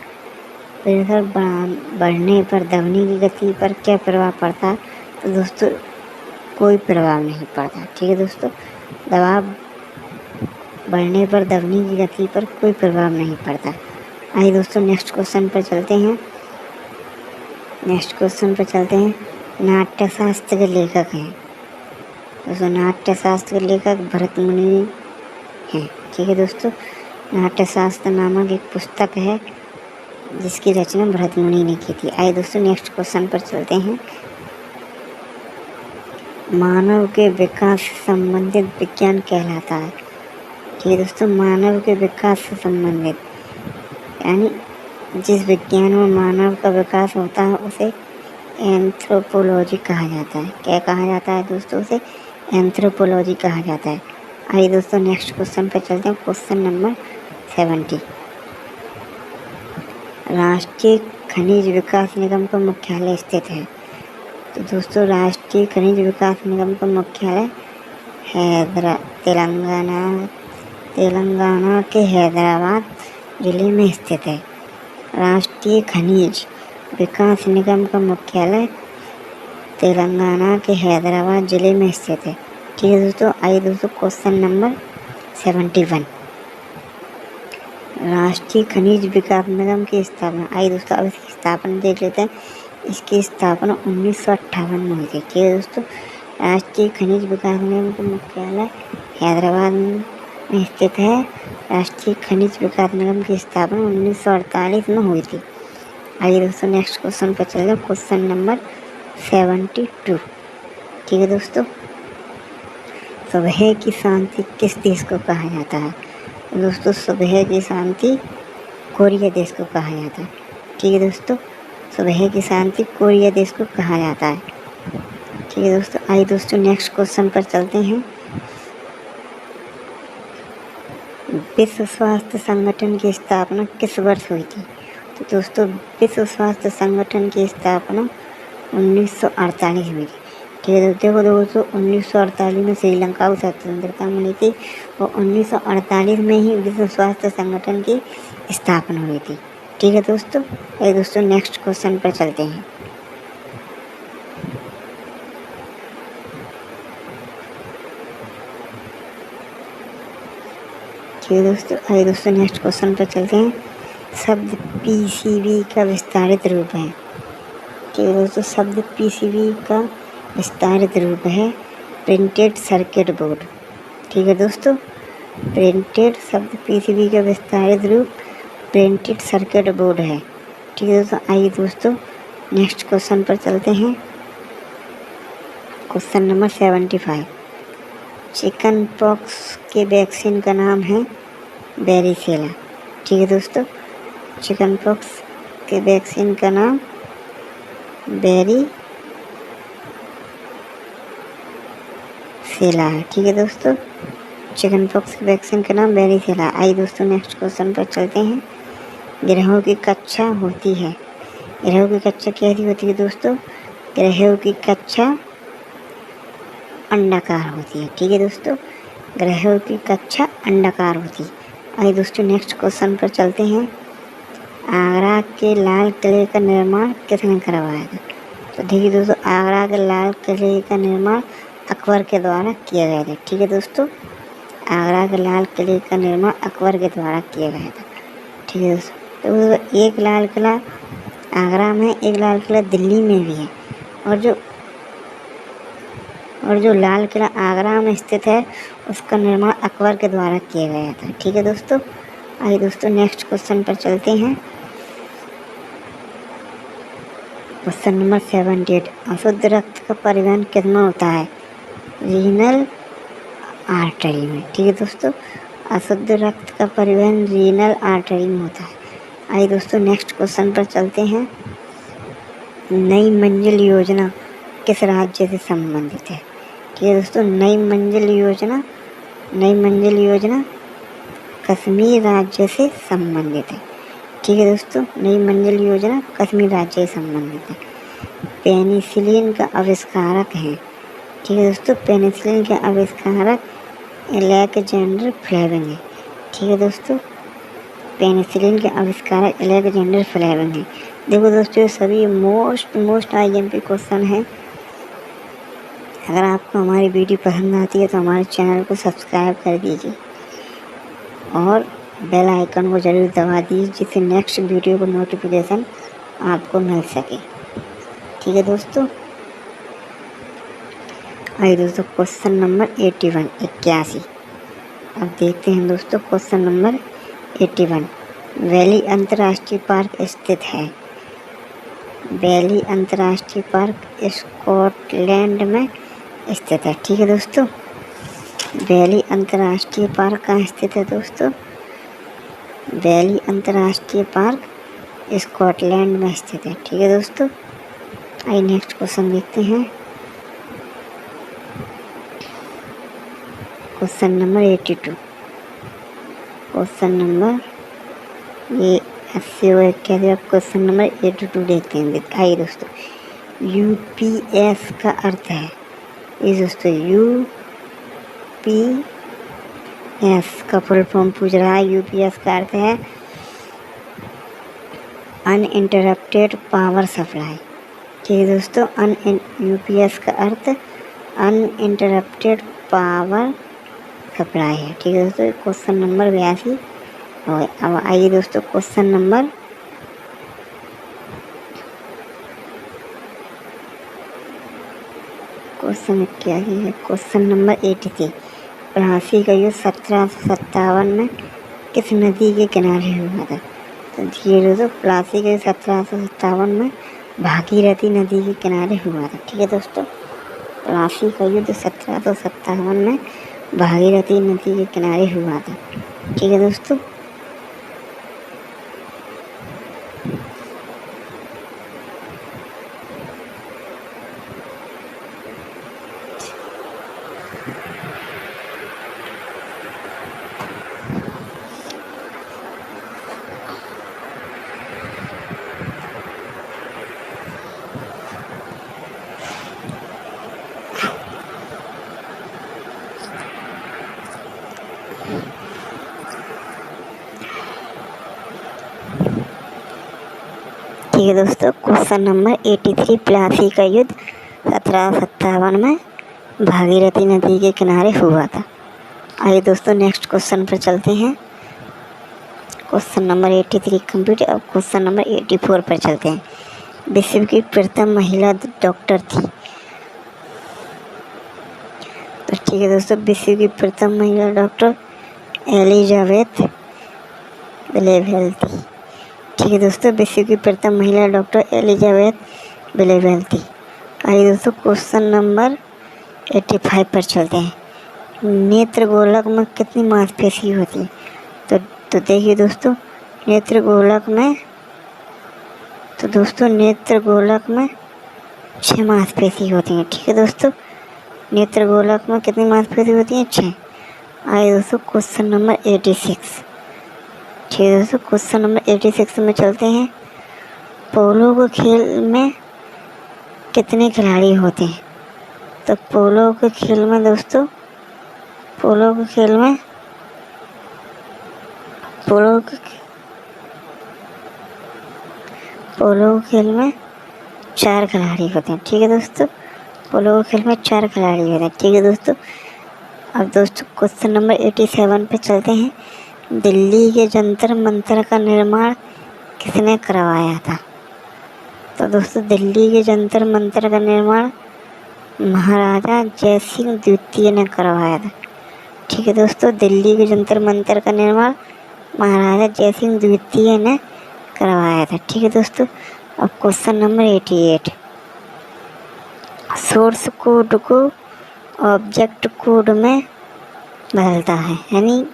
बढ़ने पर ध्वनि की गति पर क्या प्रभाव पड़ता है? तो दोस्तों कोई प्रभाव नहीं पड़ता। ठीक है दोस्तों, दबाव बढ़ने पर ध्वनि की गति पर कोई प्रभाव नहीं पड़ता। आइए दोस्तों नेक्स्ट क्वेश्चन पर चलते हैं। नाट्यशास्त्र के लेखक हैं। दोस्तों नाट्य शास्त्र के लेखक भरत मुनि हैं। ठीक है दोस्तों, नाट्य शास्त्र नामक एक पुस्तक है जिसकी रचना भरत मुनि ने की थी। आइए दोस्तों नेक्स्ट क्वेश्चन पर चलते हैं। मानव के विकास से संबंधित विज्ञान कहलाता है। ठीक है दोस्तों, मानव के विकास से संबंधित यानी जिस विज्ञान में मानव का विकास होता है उसे एंथ्रोपोलॉजी कहा जाता है। क्या कहा जाता है दोस्तों? उसे एंथ्रोपोलॉजी कहा जाता है। आइए दोस्तों नेक्स्ट क्वेश्चन पर चलते हैं। Question number 70। राष्ट्रीय खनिज विकास निगम का मुख्यालय स्थित है। तो दोस्तों राष्ट्रीय खनिज विकास निगम का मुख्यालय तेलंगाना के हैदराबाद जिले में स्थित है। राष्ट्रीय खनिज विकास निगम का मुख्यालय तेलंगाना के हैदराबाद जिले में स्थित है। ठीक है दोस्तों, आइए दोस्तों क्वेश्चन नंबर 71। राष्ट्रीय खनिज विकास निगम की स्थापना। आइए दोस्तों अब इसकी स्थापना देख लेते हैं। इसकी स्थापना 1958 में हुई थी। ठीक है दोस्तों, राष्ट्रीय खनिज विकास निगम का मुख्यालय हैदराबाद में स्थित है। राष्ट्रीय खनिज विकास निगम की स्थापना 1948 में हुई थी। आइए दोस्तों नेक्स्ट क्वेश्चन पर चलते हैं। Question number 72। ठीक है दोस्तों, सुबह की शांति किस देश को कहा जाता है? दोस्तों सुबह की शांति कोरिया देश को कहा जाता है। ठीक है दोस्तों, सुबह की शांति कोरिया देश को कहा जाता है। ठीक है दोस्तों, आइए दोस्तों नेक्स्ट क्वेश्चन पर चलते हैं। विश्व स्वास्थ्य संगठन की स्थापना किस वर्ष हुई थी? तो दोस्तों विश्व स्वास्थ्य संगठन की स्थापना 1948 में हुई थी। ठीक है दोस्तों 1948 में श्रीलंका को स्वतंत्रता मिली थी और 1948 में ही विश्व स्वास्थ्य संगठन की स्थापना हुई थी। ठीक है दोस्तों, आइए दोस्तों नेक्स्ट क्वेश्चन पर चलते हैं। ठीक है दोस्तों, आइए दोस्तों नेक्स्ट क्वेश्चन पर चलते हैं। शब्द पीसीबी का विस्तारित रूप है। ठीक है दोस्तों, शब्द पीसीबी का विस्तारित रूप है प्रिंटेड सर्किट बोर्ड। ठीक है दोस्तों, प्रिंटेड शब्द पीसीबी का विस्तारित रूप प्रिंटेड सर्किट बोर्ड है। ठीक है दोस्तों, आइए दोस्तों नेक्स्ट क्वेश्चन पर चलते हैं। Question number 75। चिकन पॉक्स के वैक्सीन का नाम है वेरिसेला। ठीक है दोस्तों, चिकन पॉक्स के वैक्सीन का नाम वेरिसेला है। ठीक है दोस्तों, चिकन पॉक्स के वैक्सीन का नाम वेरिसेला। आइए दोस्तों नेक्स्ट क्वेश्चन पर चलते हैं। ग्रहों की कक्षा होती है। ग्रहों की कक्षा कैसी होती है दोस्तों? ग्रहों की कक्षा अंडाकार होती है। ठीक है दोस्तों, ग्रहों की कक्षा अंडाकार होती है। आइए दोस्तों नेक्स्ट क्वेश्चन पर चलते हैं। आगरा के लाल किले का निर्माण किसने करवाया था? तो ठीक है दोस्तों, आगरा के लाल किले का निर्माण अकबर के द्वारा किया गया था। ठीक है दोस्तों, आगरा के लाल किले का निर्माण अकबर के द्वारा किया गया था। ठीक है दोस्तों, तो एक लाल किला आगरा में, एक लाल किला दिल्ली में भी है और जो लाल किला आगरा में स्थित है उसका निर्माण अकबर के द्वारा किया गया था। ठीक है दोस्तों, आइए दोस्तों नेक्स्ट क्वेश्चन पर चलते हैं। Question number 78। अशुद्ध रक्त का परिवहन किसमें होता है? रीनल आर्टरी में। ठीक है दोस्तों, अशुद्ध रक्त का परिवहन रीनल आर्टरी में होता है। आइए दोस्तों नेक्स्ट क्वेश्चन पर चलते हैं। नई मंजिल योजना किस राज्य से संबंधित है? ठीक है दोस्तों, नई मंजिल योजना कश्मीर राज्य से संबंधित है। ठीक है दोस्तों, नई मंजिल योजना कश्मीर राज्य से संबंधित है। पेनिसिलिन का आविष्कारक है। ठीक है दोस्तों, पेनिसिलिन के आविष्कारक अलेक्जेंडर फ्लेमिंग है। ठीक है दोस्तों, पेनिसिलिन के आविष्कारक अलेक्जेंडर फ्लेमिंग है। देखो दोस्तों, सभी मोस्ट आईएमपी क्वेश्चन है। अगर आपको हमारी वीडियो पसंद आती है तो हमारे चैनल को सब्सक्राइब कर दीजिए और बेल आइकन को ज़रूर दबा दीजिए जिससे नेक्स्ट वीडियो को नोटिफिकेशन आपको मिल सके। ठीक है दोस्तों, आइए दोस्तों क्वेश्चन नंबर 81 81। अब देखते हैं दोस्तों क्वेश्चन नंबर 81। वैली अंतर्राष्ट्रीय पार्क स्थित है। वैली अंतर्राष्ट्रीय पार्क स्कॉटलैंड में स्थित है। ठीक है दोस्तों, वैली अंतर्राष्ट्रीय पार्क कहाँ स्थित है दोस्तों? वैली अंतर्राष्ट्रीय पार्क स्कॉटलैंड में स्थित है। ठीक है दोस्तों, आइए नेक्स्ट क्वेश्चन देखते हैं। Question number 82। क्वेश्चन नंबर ये 80 और 81। अब क्वेश्चन नंबर 82 देखते हैं। आइए दोस्तों, यूपीएस का अर्थ है, ये दोस्तों यूपीएस का फुल फॉर्म पूछ रहा है। यूपीएस का अर्थ है अनइंटरप्टेड पावर सप्लाई। ठीक है दोस्तों, यूपीएस का अर्थ अनइंटरप्टेड पावर सप्लाई है। ठीक है दोस्तों, क्वेश्चन नंबर 82 हो गया। अब आइए दोस्तों क्वेश्चन नंबर क्या है? Question number 83। प्लासी का युद्ध 1757 में किस नदी के किनारे हुआ था? तो ये दोस्तों प्लासी का युद्ध 1757 में भागीरथी नदी के किनारे हुआ था। ठीक है दोस्तों, प्लासी का युद्ध 1757 में भागीरथी नदी के किनारे हुआ था। ठीक है दोस्तों, ठीक है दोस्तों, क्वेश्चन नंबर 83। प्लासी का युद्ध 1757 में भागीरथी नदी के किनारे हुआ था। आइए दोस्तों नेक्स्ट क्वेश्चन पर चलते हैं। Question number 83 complete. अब क्वेश्चन नंबर 84 पर चलते हैं। विश्व की प्रथम महिला डॉक्टर थी। तो ठीक है दोस्तों, विश्व की प्रथम महिला डॉक्टर एलिजाबेथ बेलेवेल थी। ठीक है दोस्तों, विश्व की प्रथम महिला डॉक्टर एलिजाबेथ बेलेवेल थी। आइए दोस्तों क्वेश्चन नंबर 85 पर चलते हैं। नेत्र गोलक में कितनी मांसपेशी होती है? तो देखिए दोस्तों, नेत्र गोलक में 6 मांसपेशी होती हैं। ठीक है दोस्तों, नेत्र गोलक में कितनी मांसपेशी होती हैं? 6। आइए दोस्तों क्वेश्चन नंबर 86। ठीक है दोस्तों, क्वेश्चन नंबर 86 में चलते हैं। पोलो के खेल में कितने खिलाड़ी होते हैं? तो पोलो के खेल में दोस्तों, पोलो के खेल में 4 खिलाड़ी होते हैं। ठीक है दोस्तों, पोलो के खेल में 4 खिलाड़ी होते हैं। ठीक है दोस्तों, अब दोस्तों क्वेश्चन नंबर 87 पे चलते हैं। दिल्ली के जंतर मंतर का निर्माण किसने करवाया था? तो दोस्तों दिल्ली के जंतर मंतर का निर्माण महाराजा जयसिंह द्वितीय ने करवाया था। ठीक है दोस्तों, दिल्ली के जंतर मंतर का निर्माण महाराजा जयसिंह द्वितीय ने करवाया था। ठीक है दोस्तों, अब क्वेश्चन नंबर 88। सोर्स कोड को ऑब्जेक्ट कोड में बदलता है, यानी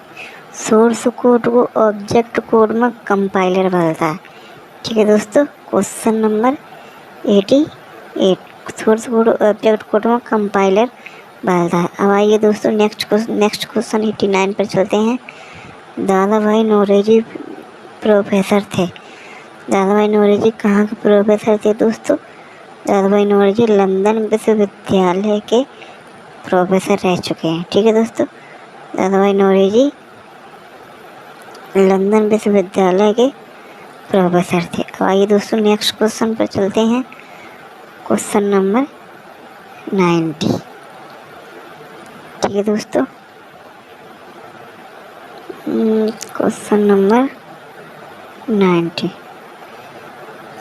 सोर्स कोड को ऑब्जेक्ट कोड में कंपाइलर बदलता है। ठीक है दोस्तों, question number 88। Source code object code में कंपाइलर बदलता है। अब आइए दोस्तों नेक्स्ट क्वेश्चन 89 पर चलते हैं। दादा भाई नौरोजी प्रोफेसर थे। दादा भाई नौरोजी कहाँ के प्रोफेसर थे दोस्तों? दादा भाई नौरोजी लंदन विश्वविद्यालय के प्रोफेसर रह चुके हैं। ठीक है दोस्तों, दादा भाई नौरोजी लंदन विश्वविद्यालय के प्रोफेसर थे। अब आइए दोस्तों नेक्स्ट क्वेश्चन पर चलते हैं। Question number 90। ठीक है दोस्तों, क्वेश्चन नंबर 90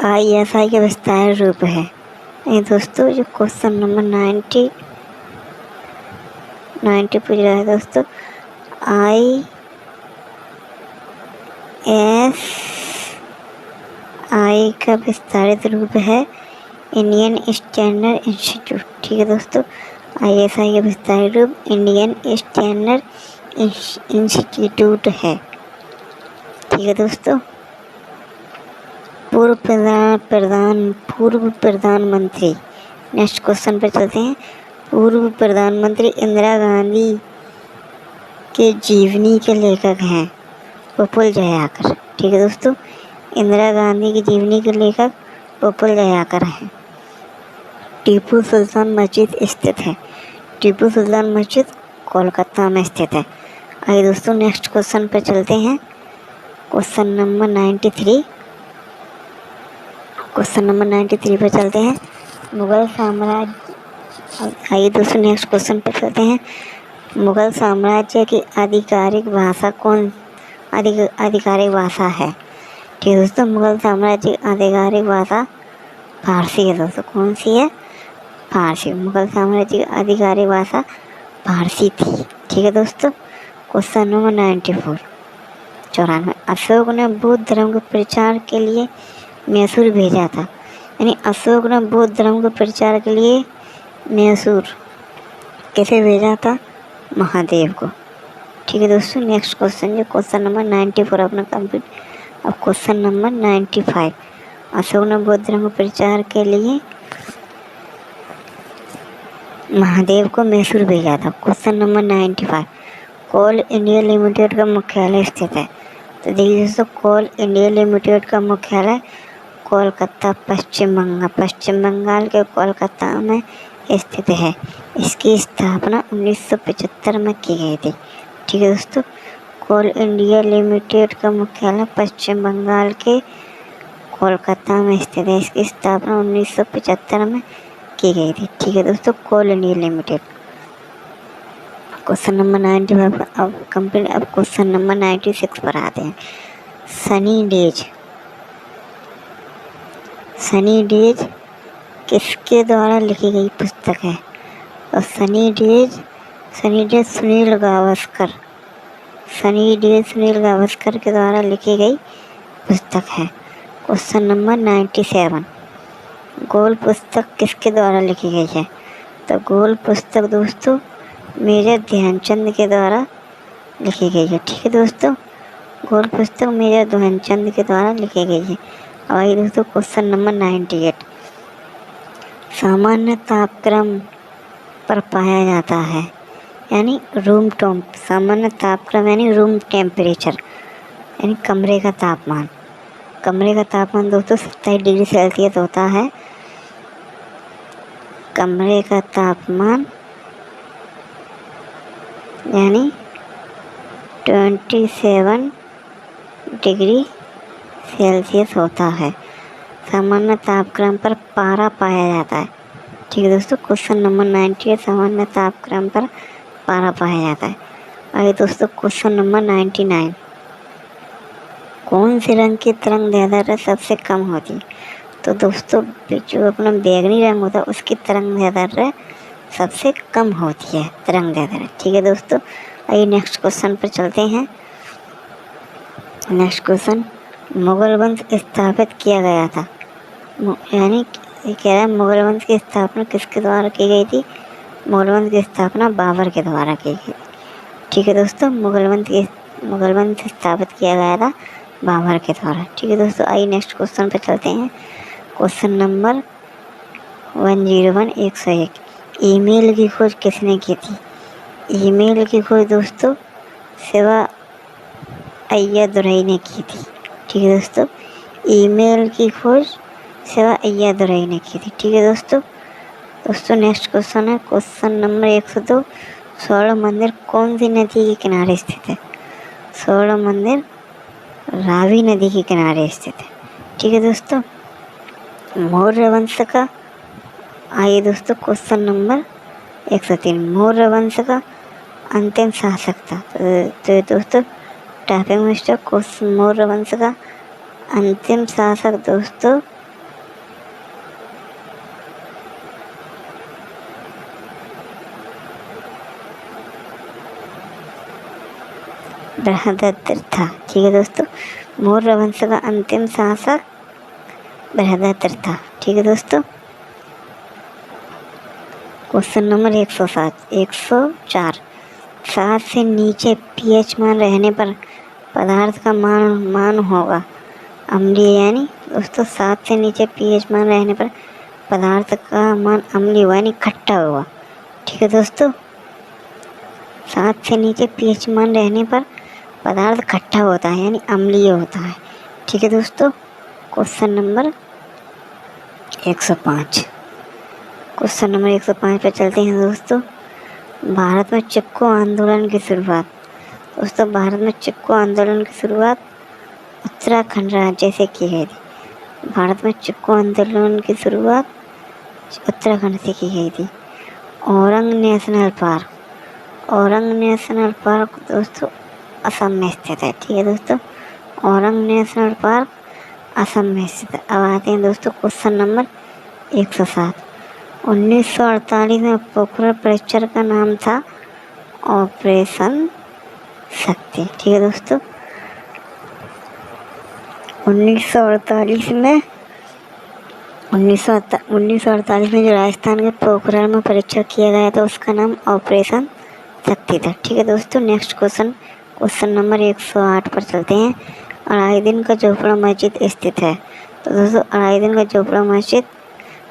ISI का विस्तार रूप है। ये दोस्तों जो क्वेश्चन नंबर 90 90 पूछ रहा है दोस्तों। ISI का विस्तारित रूप है इंडियन स्टैंडर्ड इंस्टीट्यूट। ठीक है दोस्तों, ISI का विस्तारित रूप इंडियन स्टैंडर्ड इंस्टीट्यूट है। ठीक है दोस्तों, पूर्व प्रधानमंत्री, नेक्स्ट क्वेश्चन पे चलते हैं। पूर्व प्रधानमंत्री इंदिरा गांधी के जीवनी के लेखक हैं प्रफुल्ल जयकर। ठीक है दोस्तों, इंदिरा गांधी की जीवनी के लेखक प्रफुल्ल जयकर हैं। टीपू सुल्तान मस्जिद स्थित है। टीपू सुल्तान मस्जिद कोलकाता में स्थित है। आइए दोस्तों नेक्स्ट क्वेश्चन पे चलते हैं। क्वेश्चन नंबर 93 पे चलते हैं। मुगल साम्राज्य। आइए दोस्तों नेक्स्ट क्वेश्चन पे चलते हैं। मुगल साम्राज्य की आधिकारिक भाषा आधिकारिक भाषा है। ठीक है दोस्तों, मुगल साम्राज्य की आधिकारिक भाषा फारसी है दोस्तों। कौन सी है? फारसी। मुगल साम्राज्य की आधिकारिक भाषा फारसी थी। ठीक है दोस्तों, क्वेश्चन नंबर 94 अशोक ने बौद्ध धर्म के प्रचार के लिए मैसूर भेजा था। यानी अशोक ने बौद्ध धर्म के प्रचार के लिए मैसूर कैसे भेजा था? महादेव को। ठीक है दोस्तों, नेक्स्ट क्वेश्चन जो क्वेश्चन नंबर 94 अपना कंप्लीट। अब क्वेश्चन नंबर 95 अशोक ने बौद्ध धर्म के प्रचार के लिए महादेव को मैसूर भेजा था। क्वेश्चन नंबर 95 कोल इंडिया लिमिटेड का मुख्यालय स्थित है। तो देखिए दोस्तों, कोल इंडिया लिमिटेड का मुख्यालय कोलकाता पश्चिम बंगाल के कोलकाता में स्थित है। इसकी स्थापना 1975 में की गई थी। ठीक है दोस्तों, कोल इंडिया लिमिटेड का मुख्यालय पश्चिम बंगाल के कोलकाता में स्थित है। इसकी स्थापना 1975 में की गई थी। ठीक है दोस्तों, कोल इंडिया लिमिटेड। क्वेश्चन नंबर 95 अब कंप्लीट। अब क्वेश्चन नंबर 96 पर आते हैं। सनी डेज किसके द्वारा लिखी गई पुस्तक है? और सनी डेज सुनील गावस्कर के द्वारा लिखी गई पुस्तक है। क्वेश्चन नंबर 97 गोल पुस्तक किसके द्वारा लिखी गई है? तो गोल पुस्तक दोस्तों मेजर ध्यानचंद के द्वारा लिखी गई है। ठीक है दोस्तों, गोल पुस्तक मेजर ध्यानचंद के द्वारा लिखी गई है। अब आइए दोस्तों क्वेश्चन नंबर 98 सामान्य तापक्रम पर पाया जाता है यानी सामान्य तापक्रम यानी रूम टेम्परेचर यानी कमरे का तापमान दोस्तों 27 डिग्री सेल्सियस होता है। कमरे का तापमान यानी 27 डिग्री सेल्सियस होता है। सामान्य तापक्रम पर पारा पाया जाता है। ठीक है दोस्तों, क्वेश्चन नंबर 98 सामान्य तापक्रम पर पारा पाया जाता है। आइए दोस्तों क्वेश्चन नंबर 99 कौन से रंग की तरंग दैर्ध्य सबसे कम होती है? तो दोस्तों जो अपना बैगनी रंग होता है उसकी तरंग दैर्ध्य सबसे कम होती है तरंग दैर्ध्य। ठीक है दोस्तों, आइए नेक्स्ट क्वेश्चन पर चलते हैं। नेक्स्ट क्वेश्चन मुगल वंश स्थापित किया गया था। यानी ये कह रहा है मुगल वंश की स्थापना किसके द्वारा की गई थी? मुगल वंश की स्थापना बाबर के द्वारा की गई। ठीक है दोस्तों, मुगल वंश स्थापित किया गया था बाबर के द्वारा। ठीक है दोस्तों, आइए नेक्स्ट क्वेश्चन पे चलते हैं। क्वेश्चन नंबर 101 ईमेल की खोज किसने की थी? ईमेल की खोज दोस्तों शिवा अय्यादुरई ने की थी। ठीक है दोस्तों, ईमेल की खोज शिवा अय्यादुरई ने की थी। ठीक है दोस्तों नेक्स्ट क्वेश्चन है क्वेश्चन नंबर 102 स्वर्ण मंदिर कौन सी नदी के किनारे स्थित है? स्वर्ण मंदिर रावी नदी के किनारे स्थित है। ठीक है दोस्तों, मौर्य वंश का आइए दोस्तों क्वेश्चन नंबर 103 मौर्य वंश का अंतिम शासक था। तो दोस्तों टाइपिंग मिस्टेक क्वेश्चन मौर्य वंश का अंतिम शासक दोस्तों बृहदत्र था। ठीक है दोस्तों, मौर्य वंश का अंतिम शासक बृहदत्र था। ठीक है दोस्तों। Question number 104। 7 से नीचे pH मान रहने पर पदार्थ का मान होगा अम्लीय, यानी दोस्तों 7 से नीचे pH मान रहने पर पदार्थ का मान अम्लीय यानी खट्टा होगा। ठीक है दोस्तों, 7 से नीचे pH मान रहने पर पदार्थ खट्टा होता है यानी अम्लीय होता है। ठीक है दोस्तों। Question number 105। क्वेश्चन नंबर 105 पर चलते हैं दोस्तों। भारत में चिपको आंदोलन की शुरुआत। दोस्तों, भारत में चिपको आंदोलन की शुरुआत उत्तराखंड राज्य से की गई थी। भारत में चिपको आंदोलन की शुरुआत उत्तराखंड से की गई थी। Orang national park, Orang national park दोस्तों असम में स्थित है। ठीक है दोस्तों, औरंग नेशनल पार्क असम में स्थित है। अब आते हैं दोस्तों क्वेश्चन नंबर 107। 1948 में पोखरण परीक्षण का नाम था ऑपरेशन शक्ति। ठीक है दोस्तों, 1948 में 1948 में जो राजस्थान के पोखरण में परीक्षण किया गया था उसका नाम ऑपरेशन शक्ति था। ठीक है दोस्तों। नेक्स्ट क्वेश्चन नंबर 108 पर चलते हैं। अलाउद्दीन का झोपड़ा मस्जिद स्थित है। तो दोस्तों, अलाउद्दीन का झोपड़ा मस्जिद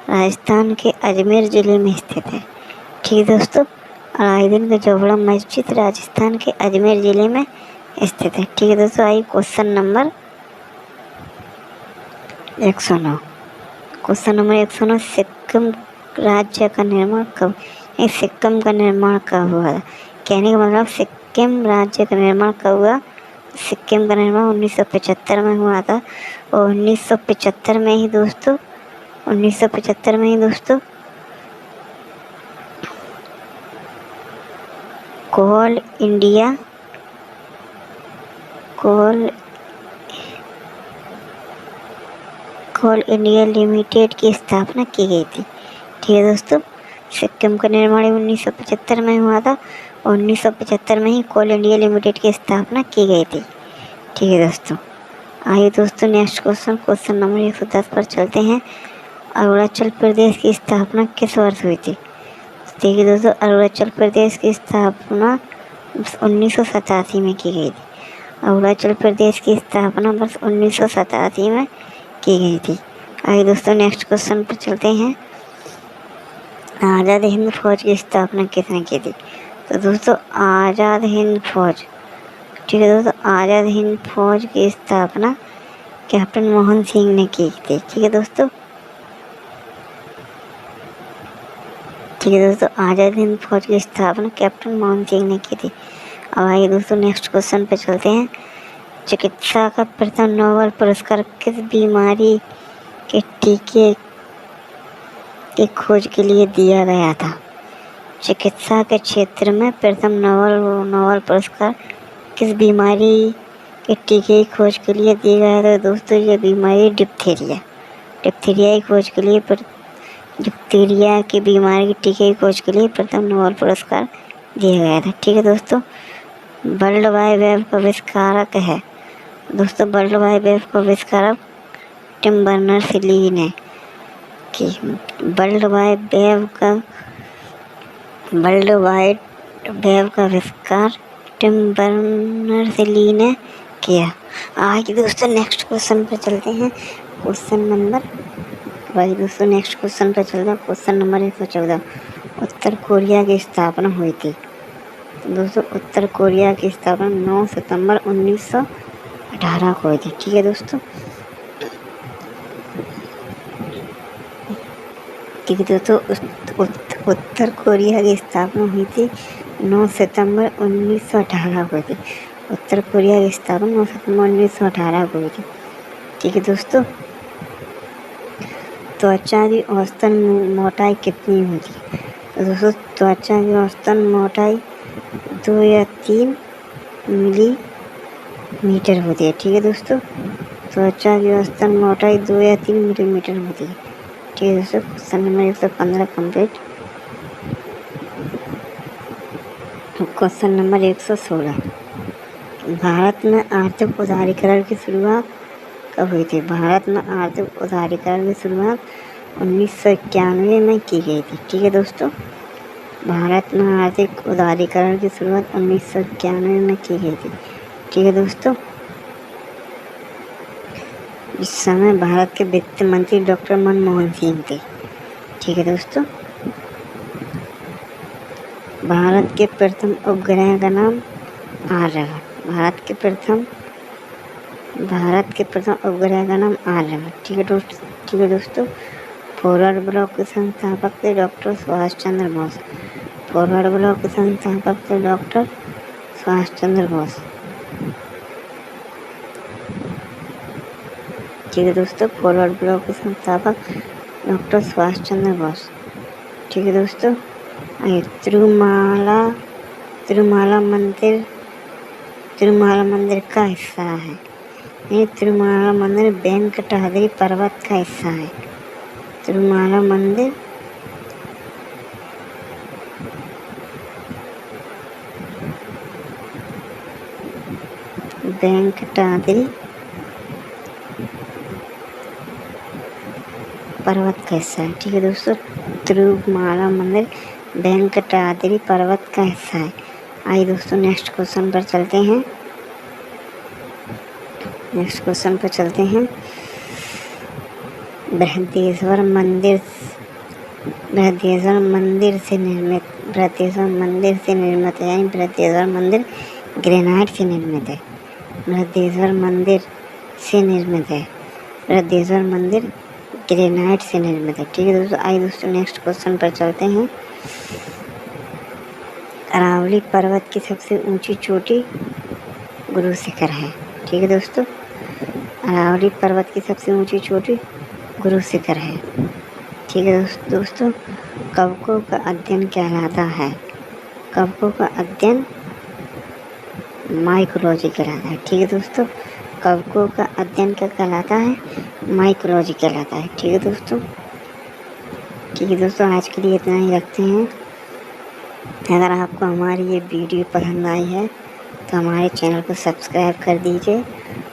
राजस्थान के अजमेर ज़िले में स्थित है। ठीक है दोस्तों, अलाउद्दीन का झोपड़ा मस्जिद राजस्थान के अजमेर ज़िले में स्थित है। ठीक है दोस्तों। आइए question number 109। Question number 109, Sikkim राज्य का निर्माण कब, सिक्किम का निर्माण कब हुआ था? कहने का मतलब सिक्किम राज्य का निर्माण कब हुआ? सिक्किम का निर्माण 1975 में हुआ था। और 1975 में ही दोस्तों कोल इंडिया लिमिटेड की स्थापना की गई थी। ठीक है दोस्तों, सिक्किम का निर्माण 1975 में हुआ था और 1975 में ही कोल इंडिया लिमिटेड की स्थापना की गई थी। ठीक है दोस्तों। आइए दोस्तों नेक्स्ट क्वेश्चन नंबर 110 पर चलते हैं। अरुणाचल प्रदेश की स्थापना किस वर्ष हुई थी? ठीक है दोस्तों, अरुणाचल प्रदेश की स्थापना 1987 में की गई थी। अरुणाचल प्रदेश की स्थापना वर्ष 1987 में की गई थी। आइए दोस्तों नेक्स्ट क्वेश्चन पर चलते हैं। आज़ाद हिंद फौज की स्थापना किसने की थी? तो दोस्तों, आज़ाद हिंद फौज, ठीक है दोस्तों, आज़ाद हिंद फौज की स्थापना कैप्टन मोहन सिंह ने की थी। ठीक है दोस्तों, आज़ाद हिंद फौज की स्थापना कैप्टन मोहन सिंह ने की थी। अब आइए दोस्तों नेक्स्ट क्वेश्चन पे चलते हैं। चिकित्सा का प्रथम नोबेल पुरस्कार किस बीमारी के टीके की खोज के लिए दिया गया था? चिकित्सा के क्षेत्र में प्रथम नोबेल पुरस्कार किस बीमारी के टीके की खोज के लिए दिया गया था? दोस्तों, ये बीमारी डिप्थीरिया की खोज के लिए डिप्थीरिया की बीमारी के टीके की खोज के लिए प्रथम नोबेल पुरस्कार दिया गया था। ठीक है दोस्तों, वर्ल्ड वाइड वेब का आविष्कारक है। दोस्तों, वर्ल्ड वाइड वेब का आविष्कारक टिम बर्नर्स-ली ने की। वर्ल्ड वाइड वेब का आविष्कार टिम बर्नर्स-ली ने किया। आज दोस्तों नेक्स्ट क्वेश्चन पर चलते हैं। Question number 114। उत्तर कोरिया की स्थापना हुई थी। दोस्तों, उत्तर कोरिया की स्थापना 9 सितंबर 1918 को हुई थी। ठीक है दोस्तों, उत्तर कोरिया की स्थापना हुई थी 9 सितंबर 1918 को हुई थी। उत्तर कोरिया की स्थापना 9 सितंबर 1918 को हुई थी। ठीक है दोस्तों, त्वचा की औसतन मोटाई कितनी होती है? तो दोस्तों, त्वचा की औसतन मोटाई 2 या 3 मिलीमीटर होती है। ठीक है दोस्तों, त्वचा की औसतन मोटाई 2 या 3 मिलीमीटर होती है। ठीक है दोस्तों, question number 115 complete. Question number 116। Bharat में आर्थिक उदारीकरण की शुरुआत कब हुई थी? भारत में आर्थिक उदारीकरण की शुरुआत 1991 में की गई थी। ठीक है दोस्तों, भारत में आर्थिक उदारीकरण की शुरुआत 1991 में की गई थी। ठीक है दोस्तों, इस समय भारत के वित्त मंत्री डॉक्टर मनमोहन सिंह थे। ठीक है दोस्तों, भारत के प्रथम उपग्रह का नाम आर्यभट्ट। भारत के प्रथम उपग्रह का नाम आर्यभट्ट। ठीक है दोस्तों, फॉरवर्ड ब्लॉक के संस्थापक थे doctor Subhash Chandra Bose. Forward block के संस्थापक थे डॉक्टर सुभाष चंद्र बोस। ठीक है दोस्तों, फॉरवर्ड ब्लॉक के संस्थापक डॉक्टर सुभाष चंद्र बोस। ठीक है दोस्तों, तिरुमाला मंदिर का हिस्सा है। ये तिरुमाला मंदिर वेंकटाद्रि पर्वत का हिस्सा है। तिरुमाला मंदिर वेंकटाद्रि पर्वत का हिस्सा है। ठीक है दोस्तों, तिरुमाला मंदिर वेंकटाद्रि पर्वत का हिस्सा है। आइए दोस्तों नेक्स्ट क्वेश्चन पर चलते हैं। बृहदेश्वर मंदिर से निर्मित है, यानी बृहदेश्वर मंदिर ग्रेनाइट से निर्मित है। बृहदेश्वर मंदिर ग्रेनाइट से निर्मित है। ठीक है दोस्तों, आइए दोस्तों नेक्स्ट क्वेश्चन पर चलते हैं। अरावली पर्वत की सबसे ऊंची चोटी गुरु शिखर है। ठीक है दोस्तों, अरावली पर्वत की सबसे ऊंची चोटी गुरु शिखर है। ठीक है दोस्तों, कवकों का अध्ययन कहलाता है? कवकों का अध्ययन माइकोलॉजी कहलाता है। ठीक है दोस्तों, कवकों का अध्ययन क्या कहलाता है? माइकोलॉजी कहलाता है। ठीक है दोस्तों, आज के लिए इतना ही रखते हैं। अगर आपको हमारी ये वीडियो पसंद आई है तो हमारे चैनल को सब्सक्राइब कर दीजिए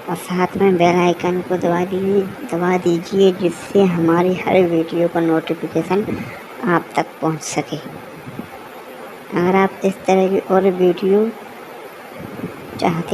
और साथ में बेल आइकन को दबा दीजिए जिससे हमारी हर वीडियो का नोटिफिकेशन आप तक पहुंच सके। अगर आप इस तरह की और वीडियो चाहते